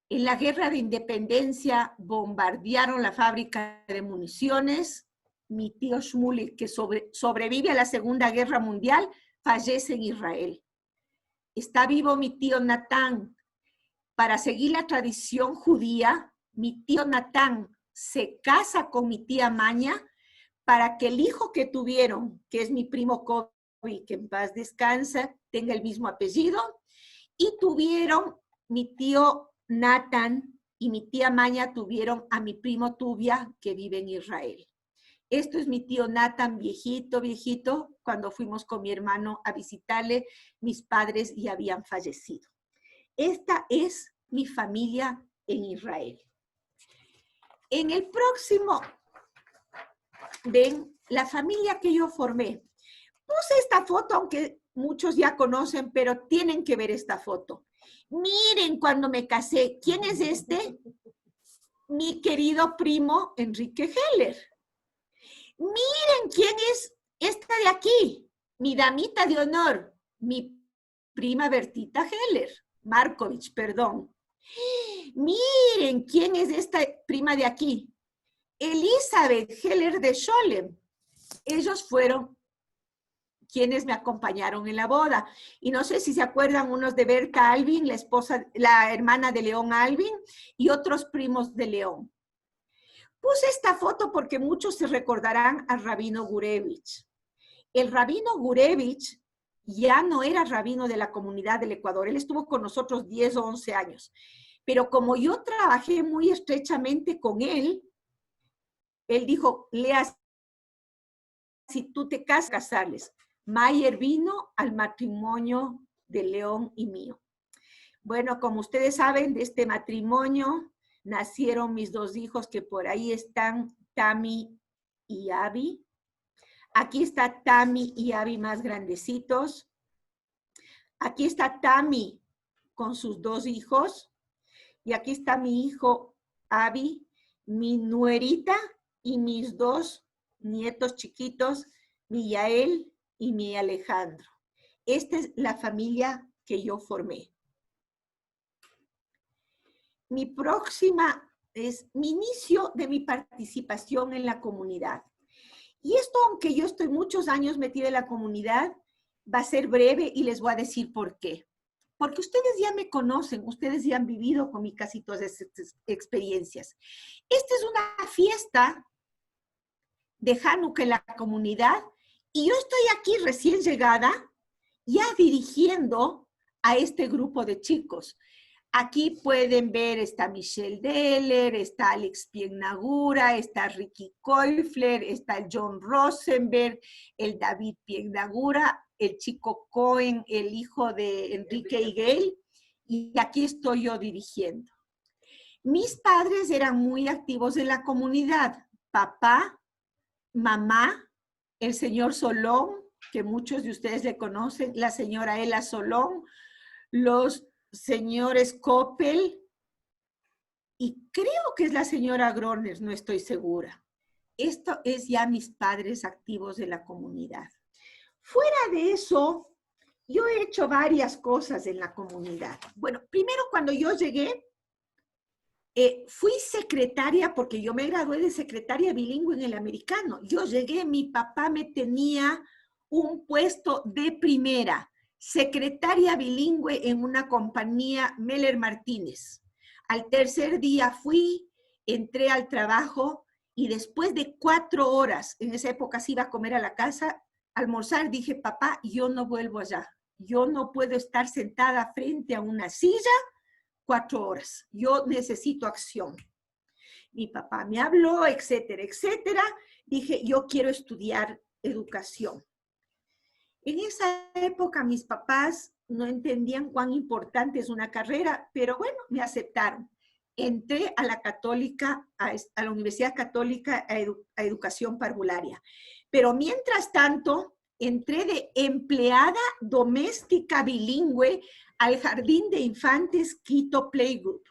En la guerra de independencia bombardearon la fábrica de municiones. Mi tío Shmulek, que sobrevive a la Segunda Guerra Mundial, fallece en Israel. Está vivo mi tío Natán. Para seguir la tradición judía, mi tío Natán se casa con mi tía Maña para que el hijo que tuvieron, que es mi primo Kobi, que en paz descansa, tenga el mismo apellido, y tuvieron mi tío Natán y mi tía Maña tuvieron a mi primo Tubia, que vive en Israel. Esto es mi tío Natán, viejito, cuando fuimos con mi hermano a visitarle, mis padres ya habían fallecido. Esta es mi familia en Israel. En el próximo, ven, la familia que yo formé. Puse esta foto, aunque muchos ya conocen, pero tienen que ver esta foto. Miren cuando me casé. ¿Quién es este? Mi querido primo Enrique Heller. Miren quién es esta de aquí. Mi damita de honor, mi prima Bertita Heller. Markovich, perdón. Miren, ¿quién es esta prima de aquí? Elizabeth Heller de Scholem. Ellos fueron quienes me acompañaron en la boda. Y no sé si se acuerdan unos de Berta Alvin, la esposa, la hermana de León Alvin, y otros primos de León. Puse esta foto porque muchos se recordarán al rabino Gurevich. El rabino Gurevich ya no era rabino de la comunidad del Ecuador. Él estuvo con nosotros 10 o 11 años. Pero como yo trabajé muy estrechamente con él dijo, Lea, si tú te casarles. Mayer vino al matrimonio de León y mío. Bueno, como ustedes saben, de este matrimonio nacieron mis dos hijos que por ahí están, Tami y Abby. Aquí está Tami y Abby más grandecitos. Aquí está Tami con sus dos hijos. Y aquí está mi hijo Abby, mi nuerita y mis dos nietos chiquitos, mi Yael y mi Alejandro. Esta es la familia que yo formé. Mi próxima es mi inicio de mi participación en la comunidad. Y esto, aunque yo estoy muchos años metida en la comunidad, va a ser breve y les voy a decir por qué. Porque ustedes ya me conocen, ustedes ya han vivido con mi casi todas estas experiencias. Esta es una fiesta de Hanukkah en la comunidad y yo estoy aquí recién llegada, ya dirigiendo a este grupo de chicos. Aquí pueden ver, está Michelle Deller, está Alex Piennagura, está Ricky Koifler, está el John Rosenberg, el David Piennagura, el chico Cohen, el hijo de Enrique Higuel, y aquí estoy yo dirigiendo. Mis padres eran muy activos en la comunidad. Papá, mamá, el señor Solón, que muchos de ustedes le conocen, la señora Ela Solón, los señores Coppel, y creo que es la señora Groner, no estoy segura. Esto es ya mis padres activos de la comunidad. Fuera de eso, yo he hecho varias cosas en la comunidad. Bueno, primero cuando yo llegué, fui secretaria, porque yo me gradué de secretaria bilingüe en el americano. Yo llegué, mi papá me tenía un puesto de primera, secretaria bilingüe en una compañía Meller Martínez. Al tercer día fui, entré al trabajo y después de 4 horas, en esa época se iba a comer a la casa, almorzar, dije, papá, yo no vuelvo allá. Yo no puedo estar sentada frente a una silla 4 horas. Yo necesito acción. Mi papá me habló, etcétera, etcétera. Dije, yo quiero estudiar educación. En esa época mis papás no entendían cuán importante es una carrera, pero bueno, me aceptaron. Entré a la Católica, a la Universidad Católica a Educación Parvularia. Pero mientras tanto, entré de empleada doméstica bilingüe al Jardín de Infantes Quito Playgroup,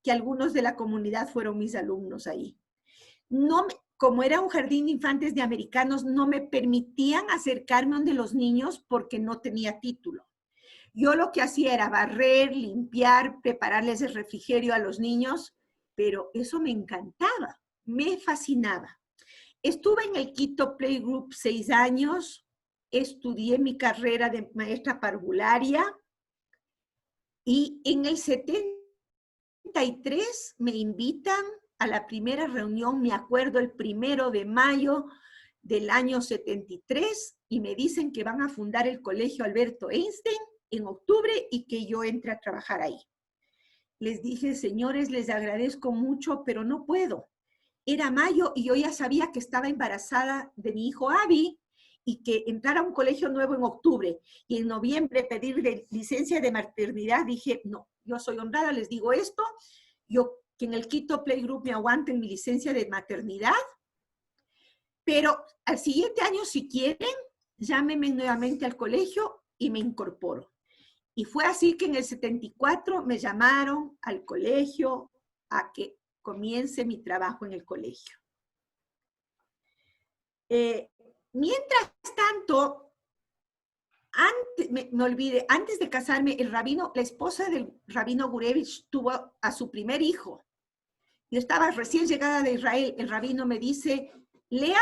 que algunos de la comunidad fueron mis alumnos ahí. Como era un jardín de infantes de americanos, no me permitían acercarme donde los niños porque no tenía título. Yo lo que hacía era barrer, limpiar, prepararles el refrigerio a los niños, pero eso me encantaba, me fascinaba. Estuve en el Quito Playgroup 6 años, estudié mi carrera de maestra parvularia y en el 73 me invitan a la primera reunión, me acuerdo, el 1 de mayo del año 73, y me dicen que van a fundar el Colegio Alberto Einstein en octubre y que yo entre a trabajar ahí. Les dije, señores, les agradezco mucho, pero no puedo. Era mayo y yo ya sabía que estaba embarazada de mi hijo Abby y que entrar a un colegio nuevo en octubre y en noviembre pedir licencia de maternidad, dije, no, yo soy honrada, les digo esto, yo que en el Quito Playgroup me aguanten mi licencia de maternidad, pero al siguiente año, si quieren, llámenme nuevamente al colegio y me incorporo. Y fue así que en el 74 me llamaron al colegio a que comience mi trabajo en el colegio. Mientras tanto, antes me olvidé, antes de casarme, la esposa del rabino Gurevich tuvo a su primer hijo. Yo estaba recién llegada de Israel, el rabino me dice, Lea,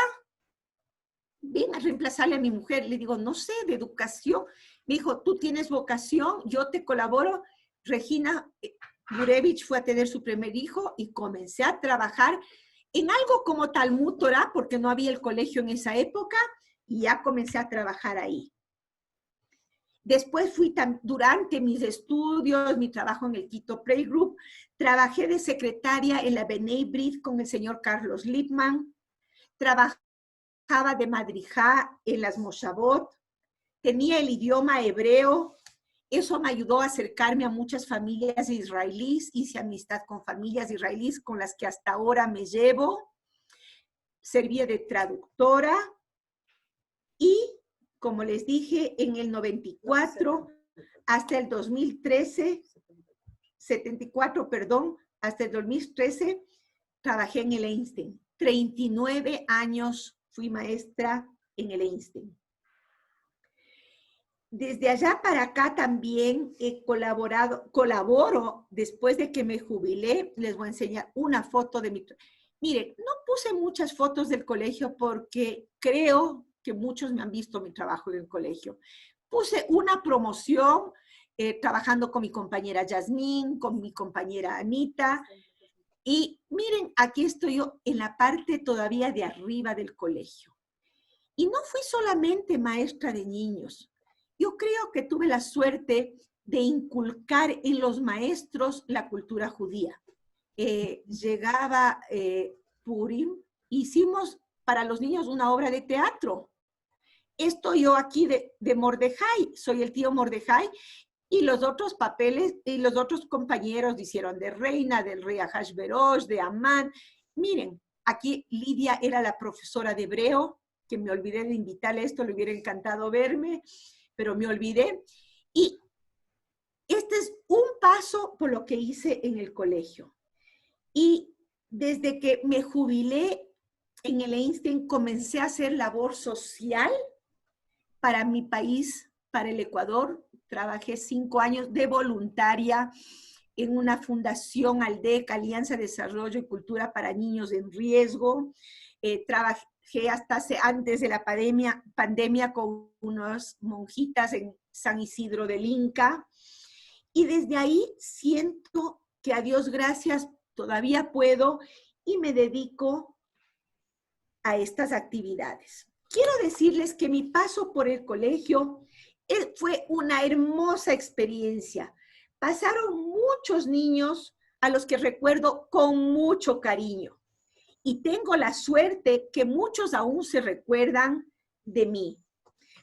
ven a reemplazarle a mi mujer. Le digo, no sé, de educación. Me dijo, tú tienes vocación, yo te colaboro. Regina Gurevich fue a tener su primer hijo y comencé a trabajar en algo como Talmud Torah, porque no había el colegio en esa época, y ya comencé a trabajar ahí. Después durante mis estudios, mi trabajo en el Quito Playgroup, trabajé de secretaria en la Bnei Brit con el señor Carlos Lippmann, trabajaba de madrijá en las Moshavot, tenía el idioma hebreo, eso me ayudó a acercarme a muchas familias israelíes, hice amistad con familias israelíes con las que hasta ahora me llevo, servía de traductora y, como les dije, en el 94 hasta el 2013, 74, perdón, hasta el 2013, trabajé en el Einstein. 39 años fui maestra en el Einstein. Desde allá para acá también he colaboro, después de que me jubilé, les voy a enseñar una foto de mi... Miren, no puse muchas fotos del colegio porque creo que muchos me han visto mi trabajo en el colegio. Puse una promoción trabajando con mi compañera Yasmín, con mi compañera Anita, y miren, aquí estoy yo en la parte todavía de arriba del colegio. Y no fui solamente maestra de niños. Yo creo que tuve la suerte de inculcar en los maestros la cultura judía. Llegaba Purim, hicimos para los niños una obra de teatro. Estoy yo aquí de Mordejai, soy el tío Mordejai, y los otros papeles, y los otros compañeros hicieron de reina, del rey Ahasverosh, de Amán. Miren, aquí Lidia era la profesora de hebreo, que me olvidé de invitarle a esto, le hubiera encantado verme, pero me olvidé. Y este es un paso por lo que hice en el colegio. Y desde que me jubilé en el Einstein, comencé a hacer labor social para mi país, para el Ecuador. Trabajé 5 años de voluntaria en una fundación ALDEC, Alianza de Desarrollo y Cultura para Niños en Riesgo. Trabajé hasta antes de la pandemia con unas monjitas en San Isidro del Inca. Y desde ahí siento que a Dios gracias todavía puedo y me dedico a estas actividades. Quiero decirles que mi paso por el colegio fue una hermosa experiencia. Pasaron muchos niños a los que recuerdo con mucho cariño. Y tengo la suerte que muchos aún se recuerdan de mí.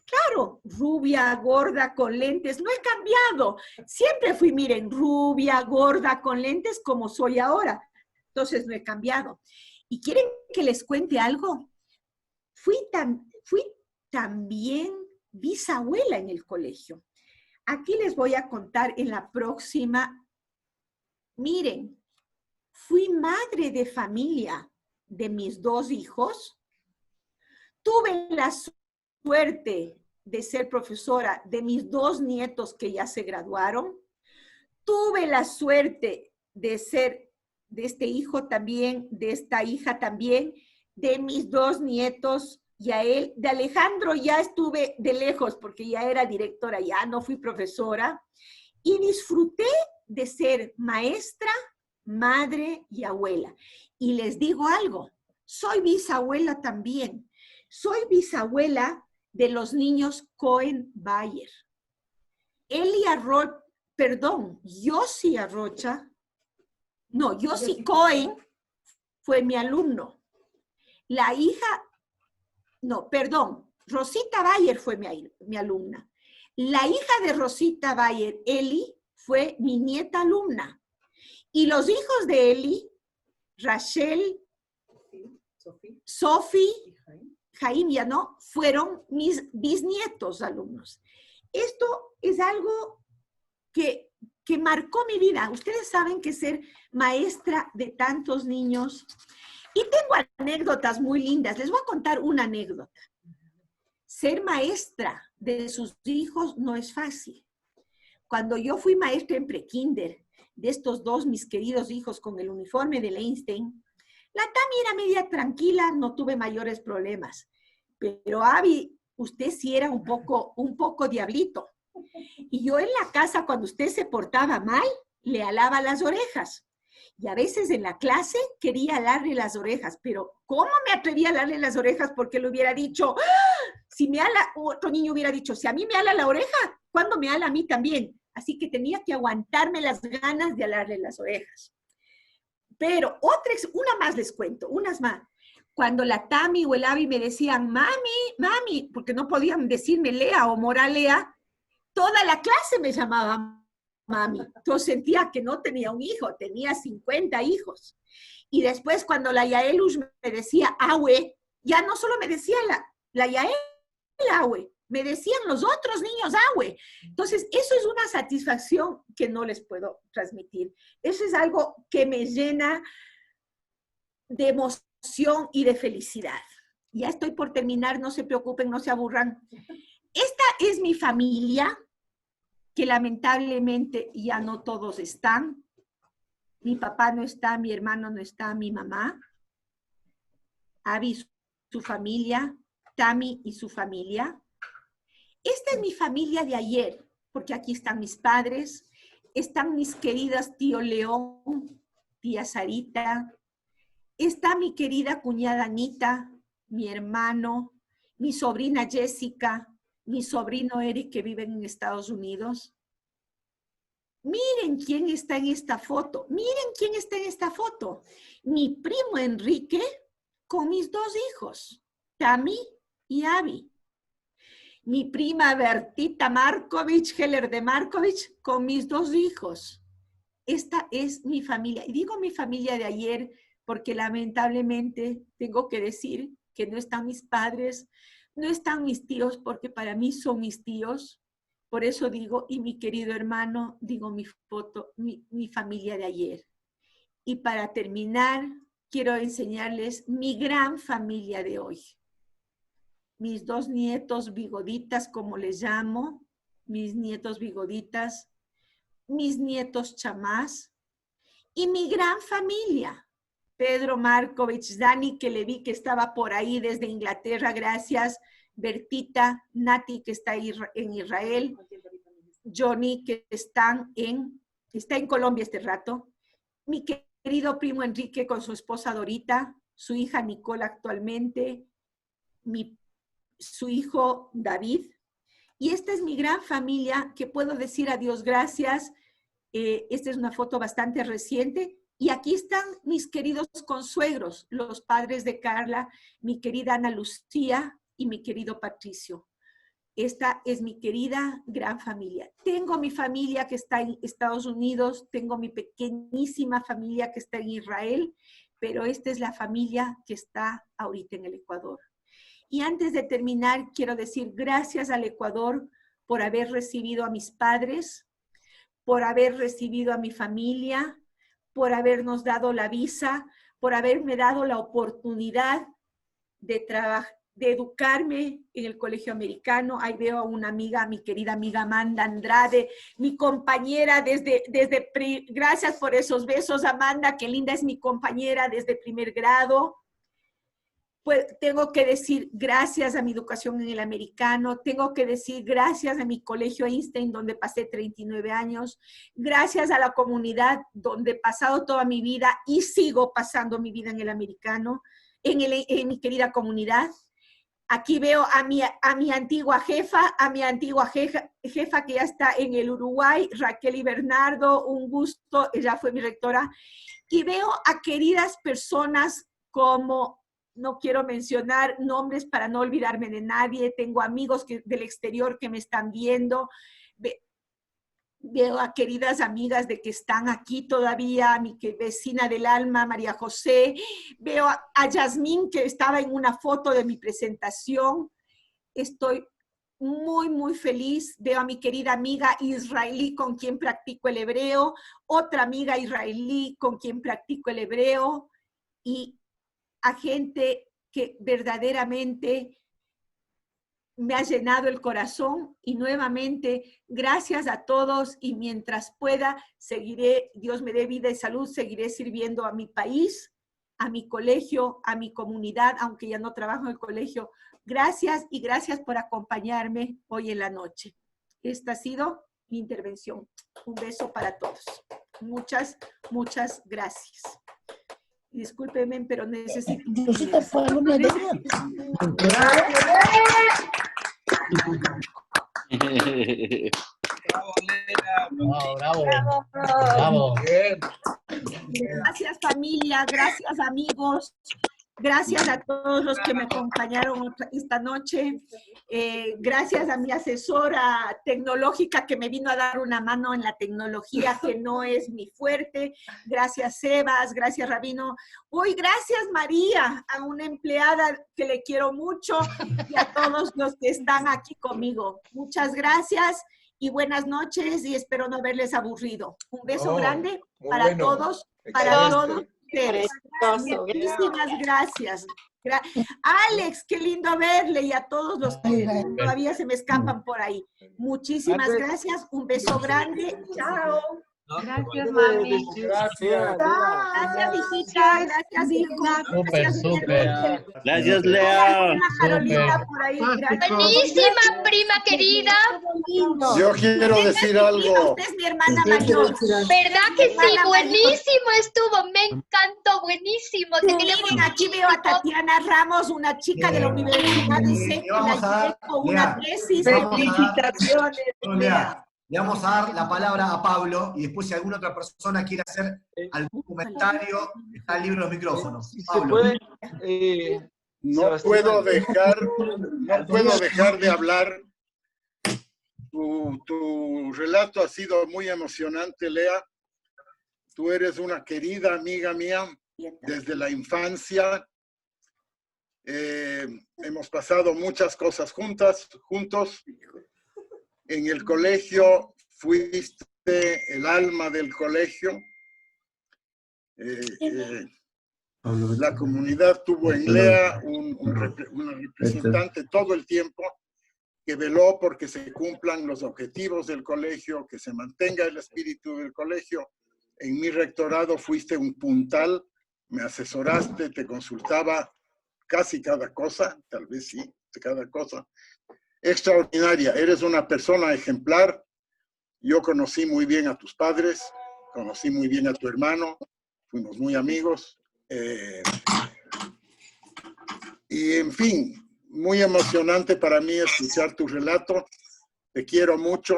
Claro, rubia, gorda, con lentes, no he cambiado. Siempre fui, miren, rubia, gorda, con lentes como soy ahora. Entonces no he cambiado. ¿Y quieren que les cuente algo? Fui también bisabuela en el colegio. Aquí les voy a contar en la próxima. Miren, fui madre de familia de mis 2 hijos. Tuve la suerte de ser profesora de mis 2 nietos que ya se graduaron. Tuve la suerte de ser de este hijo también, de esta hija también, de mis 2 nietos. Y a él, de Alejandro ya estuve de lejos porque ya era directora, ya no fui profesora. Y disfruté de ser maestra, madre y abuela. Y les digo algo, soy bisabuela también. Soy bisabuela de los niños Cohen-Bayer. Yossi Arrocha, no, Yossi Cohen fue mi alumno. La hija, no, perdón, Rosita Bayer fue mi alumna. La hija de Rosita Bayer, Eli, fue mi nieta alumna. Y los hijos de Eli, Rachel, Sophie, Jaime ya no, fueron mis bisnietos alumnos. Esto es algo que marcó mi vida. Ustedes saben que ser maestra de tantos niños. Y tengo anécdotas muy lindas. Les voy a contar una anécdota. ser maestra de sus hijos no es fácil. Cuando yo fui maestra en prekinder de estos dos, mis queridos hijos, con el uniforme de Einstein, la Tami era media tranquila, no tuve mayores problemas. Pero Abby, usted sí era un poco diablito. Y yo en la casa, cuando usted se portaba mal, le alaba las orejas. Y a veces en la clase quería alarle las orejas, pero ¿cómo me atrevía a alarle las orejas? Porque le hubiera dicho, ¡ah! Si me ala, otro niño hubiera dicho, si a mí me ala la oreja, ¿cuándo me ala a mí también? Así que tenía que aguantarme las ganas de alarle las orejas. Pero una más les cuento, unas más. Cuando la Tami o el Abby me decían, mami, porque no podían decirme Lea o Moralea, toda la clase me llamaba mami. Yo sentía que no tenía un hijo, tenía 50 hijos. Y después cuando la Yaelush me decía Awe, ya no solo me decía la Yael Awe, me decían los otros niños Awe. Entonces, eso es una satisfacción que no les puedo transmitir. Eso es algo que me llena de emoción y de felicidad. Ya estoy por terminar, no se preocupen, no se aburran. Esta es mi familia, que lamentablemente ya no todos están. Mi papá no está, mi hermano no está, mi mamá. Abby, su familia, Tami y su familia. Esta es mi familia de ayer, porque aquí están mis padres, están mis queridas tío León, tía Sarita, está mi querida cuñada Anita, mi hermano, mi sobrina Jessica, mi sobrino Eric que viven en Estados Unidos. Miren quién está en esta foto, miren quién está en esta foto. Mi primo Enrique con mis dos hijos, Tami y Abby. Mi prima Bertita Markovich, Heller de Markovich, con mis dos hijos. Esta es mi familia. Y digo mi familia de ayer porque lamentablemente tengo que decir que no están mis padres, no están mis tíos, porque para mí son mis tíos. Por eso digo, y mi querido hermano, digo mi foto, mi familia de ayer. Y para terminar, quiero enseñarles mi gran familia de hoy. Mis dos nietos bigoditas, como les llamo, mis nietos bigoditas, mis nietos chamás, y mi gran familia. Pedro Markovich, Dani, que le vi que estaba por ahí desde Inglaterra, gracias. Bertita, Nati, que está en Israel. Johnny, que está en Colombia este rato. Mi querido primo Enrique con su esposa Dorita, su hija Nicole actualmente, su hijo David. Y esta es mi gran familia que puedo decir a Dios gracias. Esta es una foto bastante reciente. Y aquí están mis queridos consuegros, los padres de Carla, mi querida Ana Lucía y mi querido Patricio. Esta es mi querida gran familia. Tengo mi familia que está en Estados Unidos, tengo mi pequeñísima familia que está en Israel, pero esta es la familia que está ahorita en el Ecuador. Y antes de terminar, quiero decir gracias al Ecuador por haber recibido a mis padres, por haber recibido a mi familia, por habernos dado la visa, por haberme dado la oportunidad de educarme en el colegio americano. Ahí veo a una amiga, mi querida amiga Amanda Andrade, mi compañera gracias por esos besos, Amanda, qué linda es mi compañera desde primer grado. Pues tengo que decir gracias a mi educación en el americano, tengo que decir gracias a mi colegio Einstein, donde pasé 39 años, gracias a la comunidad donde he pasado toda mi vida y sigo pasando mi vida en el americano, en mi querida comunidad. Aquí veo a mi antigua jefa, jefa que ya está en el Uruguay, Raquel y Bernardo, un gusto, ella fue mi rectora. Y veo a queridas personas como, no quiero mencionar nombres para no olvidarme de nadie, tengo amigos del exterior que me están viendo, veo a queridas amigas de que están aquí todavía, mi vecina del alma, María José, veo a Yasmín que estaba en una foto de mi presentación, estoy muy, muy feliz, veo a mi querida amiga israelí con quien practico el hebreo, otra amiga israelí con quien practico el hebreo, y a gente que verdaderamente me ha llenado el corazón y nuevamente gracias a todos y mientras pueda seguiré, Dios me dé vida y salud, seguiré sirviendo a mi país, a mi colegio, a mi comunidad, aunque ya no trabajo en el colegio. Gracias y gracias por acompañarme hoy en la noche. Esta ha sido mi intervención. Un beso para todos. Muchas, muchas gracias. Discúlpenme, pero necesito... Bravo, bravo. Bravo. Gracias familia, gracias amigos, gracias a todos los que me acompañaron esta noche, gracias a mi asesora tecnológica que me vino a dar una mano en la tecnología que no es mi fuerte, gracias Sebas, gracias Rabino, hoy gracias María, a una empleada que le quiero mucho y a todos los que están aquí conmigo. Muchas gracias y buenas noches y espero no haberles aburrido. Un beso grande para todos. Para todos ustedes. Muchísimas gracias. Alex, qué lindo verle y a todos los que todavía se me escapan por ahí. Muchísimas gracias. Un beso grande. Chao. Gracias, mami. Gracias. Gracias, hijita. Gracias, hijo. Súper, súper. Gracias, Lea. Carolina por ahí. Gracias. Buenísima, prima querida. Yo quiero decir algo. Usted es mi hermana mayor. ¿Verdad que sí? Buenísimo estuvo. Me encantó. Buenísimo. Te queremos. Miren, aquí veo a Tatiana Ramos, una chica de la Universidad de SEC, con una tesis. Felicitaciones. Le vamos a dar la palabra a Pablo y después si alguna otra persona quiere hacer algún comentario, está libre los micrófonos. Pablo. No puedo dejar de hablar. Tu relato ha sido muy emocionante, Lea. Tú eres una querida amiga mía desde la infancia. Hemos pasado muchas cosas juntos. En el colegio fuiste el alma del colegio. La comunidad tuvo en Lea una representante todo el tiempo que veló porque se cumplan los objetivos del colegio, que se mantenga el espíritu del colegio. En mi rectorado fuiste un puntal, me asesoraste, te consultaba casi cada cosa, tal vez sí, cada cosa. Extraordinaria, eres una persona ejemplar. Yo conocí muy bien a tus padres, conocí muy bien a tu hermano, fuimos muy amigos. Y en fin, muy emocionante para mí escuchar tu relato. Te quiero mucho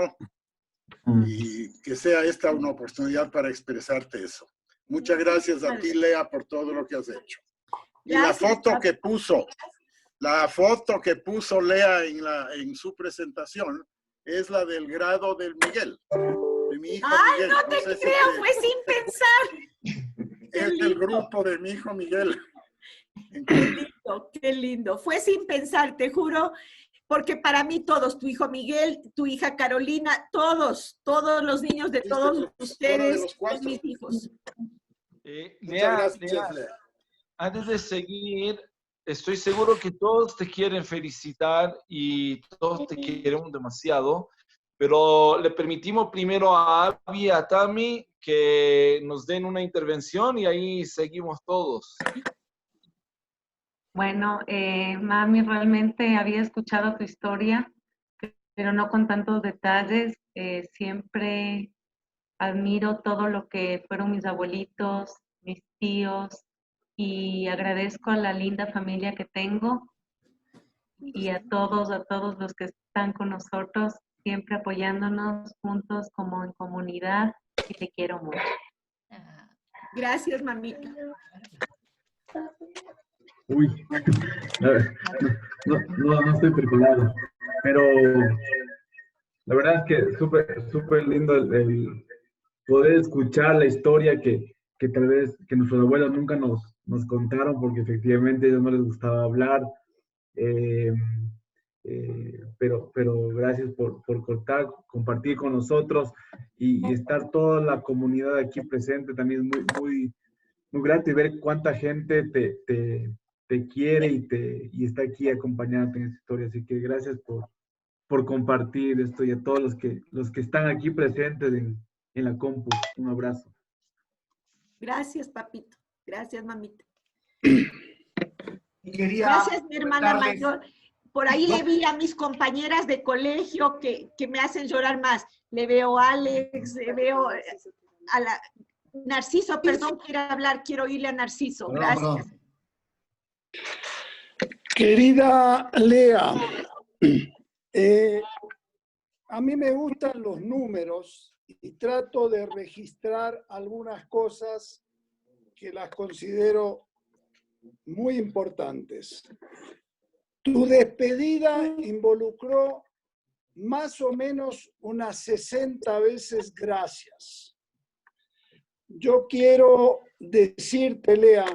y que sea esta una oportunidad para expresarte eso. Muchas gracias a ti, Lea, por todo lo que has hecho. Y la foto que puso Lea en su presentación es la del grado del Miguel, de mi hijo Miguel. No te creo, fue sin pensar. Es del grupo de mi hijo Miguel. Qué lindo. Fue sin pensar, te juro, porque para mí todos, tu hijo Miguel, tu hija Carolina, todos los niños de todos ustedes son mis hijos. Lea, antes de seguir, estoy seguro que todos te quieren felicitar y todos te quieren demasiado, pero le permitimos primero a Abby y a Tami que nos den una intervención y ahí seguimos todos. Bueno, mami, realmente había escuchado tu historia, pero no con tantos detalles. Siempre admiro todo lo que fueron mis abuelitos, mis tíos, y agradezco a la linda familia que tengo y a todos los que están con nosotros, siempre apoyándonos juntos como en comunidad, y te quiero mucho. Gracias, mamita. Uy, no estoy preparado, pero la verdad es que súper lindo el poder escuchar la historia que tal vez que nuestros abuelos nunca nos contaron, porque efectivamente a ellos no les gustaba hablar, pero gracias por compartir con nosotros y estar toda la comunidad aquí presente. También es muy grato y ver cuánta gente te te quiere y está aquí acompañándote en esta historia. Así que gracias por compartir esto y a todos los que están aquí presentes en la compu. Un abrazo. Gracias, papito. Gracias, mamita. Gracias, mi hermana mayor. Por ahí le vi a mis compañeras de colegio que me hacen llorar más. Le veo a Alex, le veo a la... Narciso, perdón, quiero hablar, quiero oírle a Narciso. Gracias. Querida Lea, a mí me gustan los números y trato de registrar algunas cosas que las considero muy importantes. Tu despedida involucró más o menos unas 60 veces gracias. Yo quiero decirte, Lea,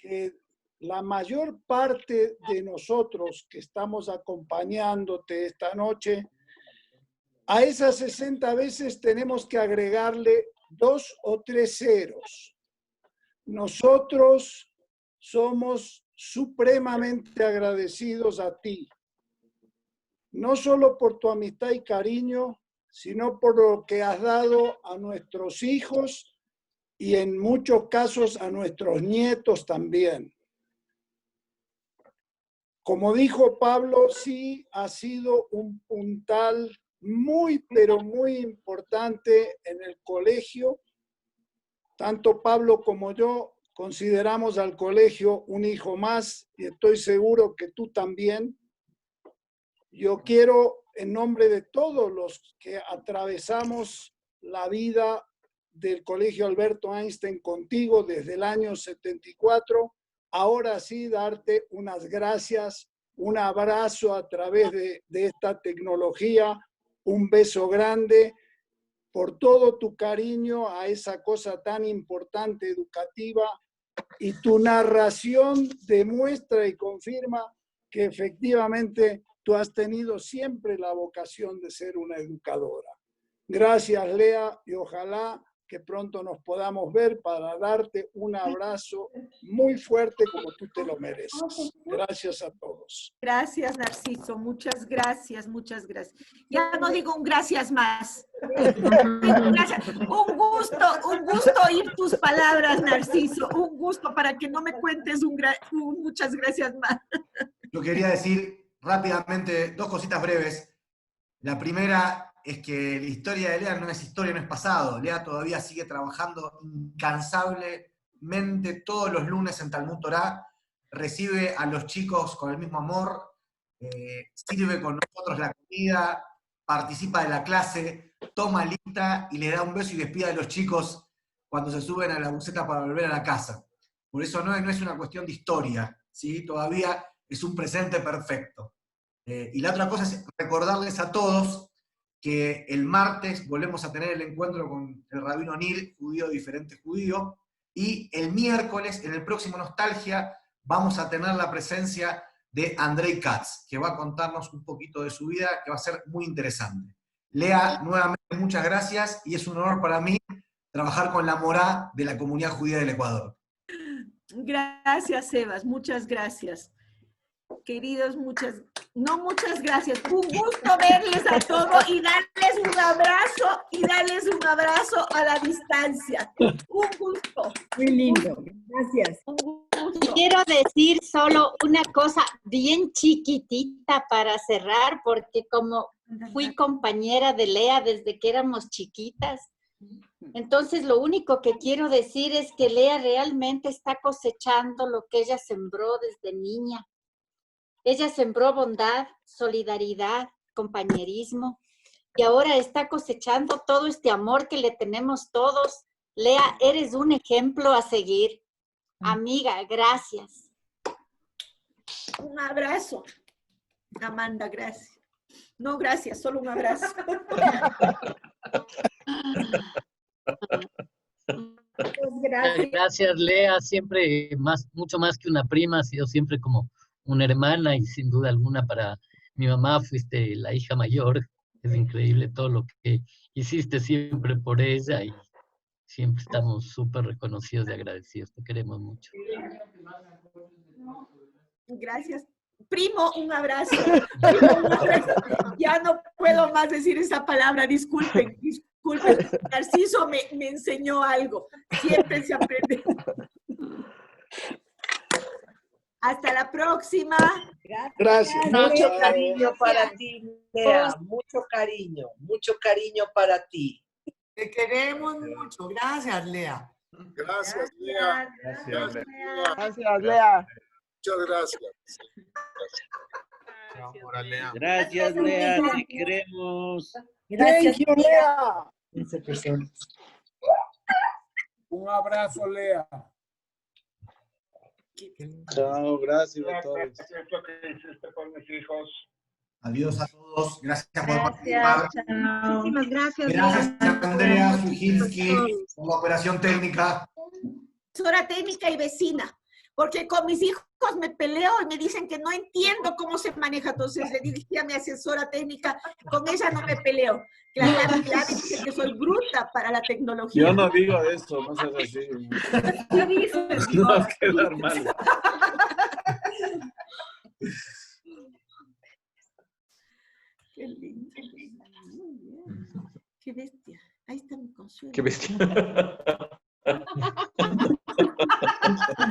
que la mayor parte de nosotros que estamos acompañándote esta noche, a esas 60 veces tenemos que agregarle 2 o 3 ceros. Nosotros somos supremamente agradecidos a ti, no solo por tu amistad y cariño, sino por lo que has dado a nuestros hijos y en muchos casos a nuestros nietos también. Como dijo Pablo, sí ha sido un puntal muy, pero muy importante en el colegio. Tanto Pablo como yo consideramos al colegio un hijo más y estoy seguro que tú también. Yo quiero, en nombre de todos los que atravesamos la vida del Colegio Alberto Einstein contigo desde el año 74, ahora sí darte unas gracias, un abrazo a través de esta tecnología, un beso grande por todo tu cariño a esa cosa tan importante educativa, y tu narración demuestra y confirma que efectivamente tú has tenido siempre la vocación de ser una educadora. Gracias, Lea, y ojalá que pronto nos podamos ver para darte un abrazo muy fuerte como tú te lo mereces. Gracias a todos. Gracias, Narciso. Muchas gracias, muchas gracias. Ya no digo un gracias más. Gracias. Un gusto oír tus palabras, Narciso. Un gusto para que no me cuentes muchas gracias más. Yo quería decir rápidamente 2 cositas breves. La primera es que la historia de Lea no es historia, no es pasado. Lea todavía sigue trabajando incansablemente todos los lunes en Talmud Torá, recibe a los chicos con el mismo amor, sirve con nosotros la comida, participa de la clase, toma lista y le da un beso y despide a los chicos cuando se suben a la buseta para volver a la casa. Por eso no es una cuestión de historia, ¿sí? Todavía es un presente perfecto. Y la otra cosa es recordarles a todos que el martes volvemos a tener el encuentro con el rabino Nir, judío diferente judío, y el miércoles, en el próximo Nostalgia, vamos a tener la presencia de Andrei Katz, que va a contarnos un poquito de su vida, que va a ser muy interesante. Lea, nuevamente muchas gracias, y es un honor para mí trabajar con la morá de la comunidad judía del Ecuador. Gracias, Sebas, muchas gracias. Queridos, muchas gracias. Un gusto verles a todos y darles un abrazo a la distancia. Un gusto. Muy lindo, gracias. Quiero decir solo una cosa bien chiquitita para cerrar, porque como fui compañera de Lea desde que éramos chiquitas, entonces lo único que quiero decir es que Lea realmente está cosechando lo que ella sembró desde niña. Ella sembró bondad, solidaridad, compañerismo, y ahora está cosechando todo este amor que le tenemos todos. Lea, eres un ejemplo a seguir. Amiga, gracias. Un abrazo. Amanda, gracias. No, gracias, solo un abrazo. Gracias, Lea, siempre mucho más que una prima, ha sido siempre como una hermana y sin duda alguna para mi mamá fuiste la hija mayor. Es increíble todo lo que hiciste siempre por ella y siempre estamos súper reconocidos y agradecidos. Te queremos mucho. Gracias. Primo, un abrazo. Primo, un abrazo. Ya no puedo más decir esa palabra, disculpen. Narciso me enseñó algo. Siempre se aprende. Hasta la próxima. Gracias. Mucho cariño para ti, Lea. Mucho cariño para ti. Te queremos mucho. Gracias, Lea. Gracias, Lea. Gracias, Lea. Gracias, Lea. Muchas gracias. Gracias, Lea, te queremos. Thank you, Lea. 15 personas. Un abrazo, Lea. Chao, gracias a todos. Esto que hiciste con mis hijos. Adiós a todos. Gracias por participar. Muchísimas gracias. Gracias a Andrea Sujinski por la operación técnica. Asesora técnica y vecina. Porque con mis hijos me peleo y me dicen que no entiendo cómo se maneja. Entonces le dirigí a mi asesora técnica. Con ella no me peleo. Claro, dice que soy bruta para la tecnología. Yo no digo eso, no seas así. ¿Qué dices? No vas a quedar mal. Qué lindo. Qué bestia. Ahí está mi consuelo. Qué bestia.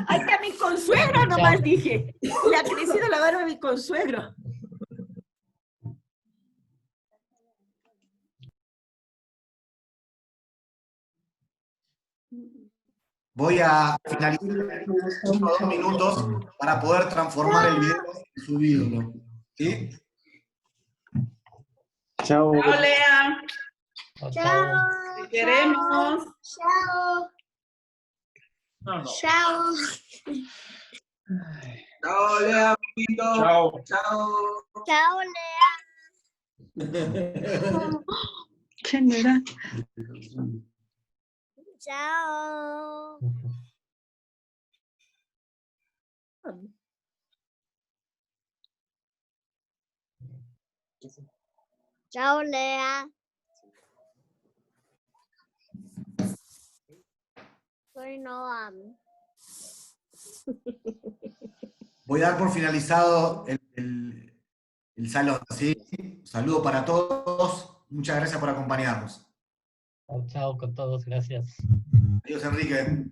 Ahí está mi consuegro, nomás dije. Le ha crecido la barba a mi consuegro. Voy a finalizar unos 2 minutos para poder transformar el video en subirlo. ¿Sí? Chao. Chao, Lea. Chao. Te queremos. Chao. Chao. Chao, Lea. Bonito. Chao. Chao. Chao, Lea. ¿Quién era? Chao. Chao, Lea. Soy Noam. Voy a dar por finalizado el salón. ¿Sí? Un saludo para todos. Muchas gracias por acompañarnos. Chao, chao con todos, gracias. Adiós, Enrique.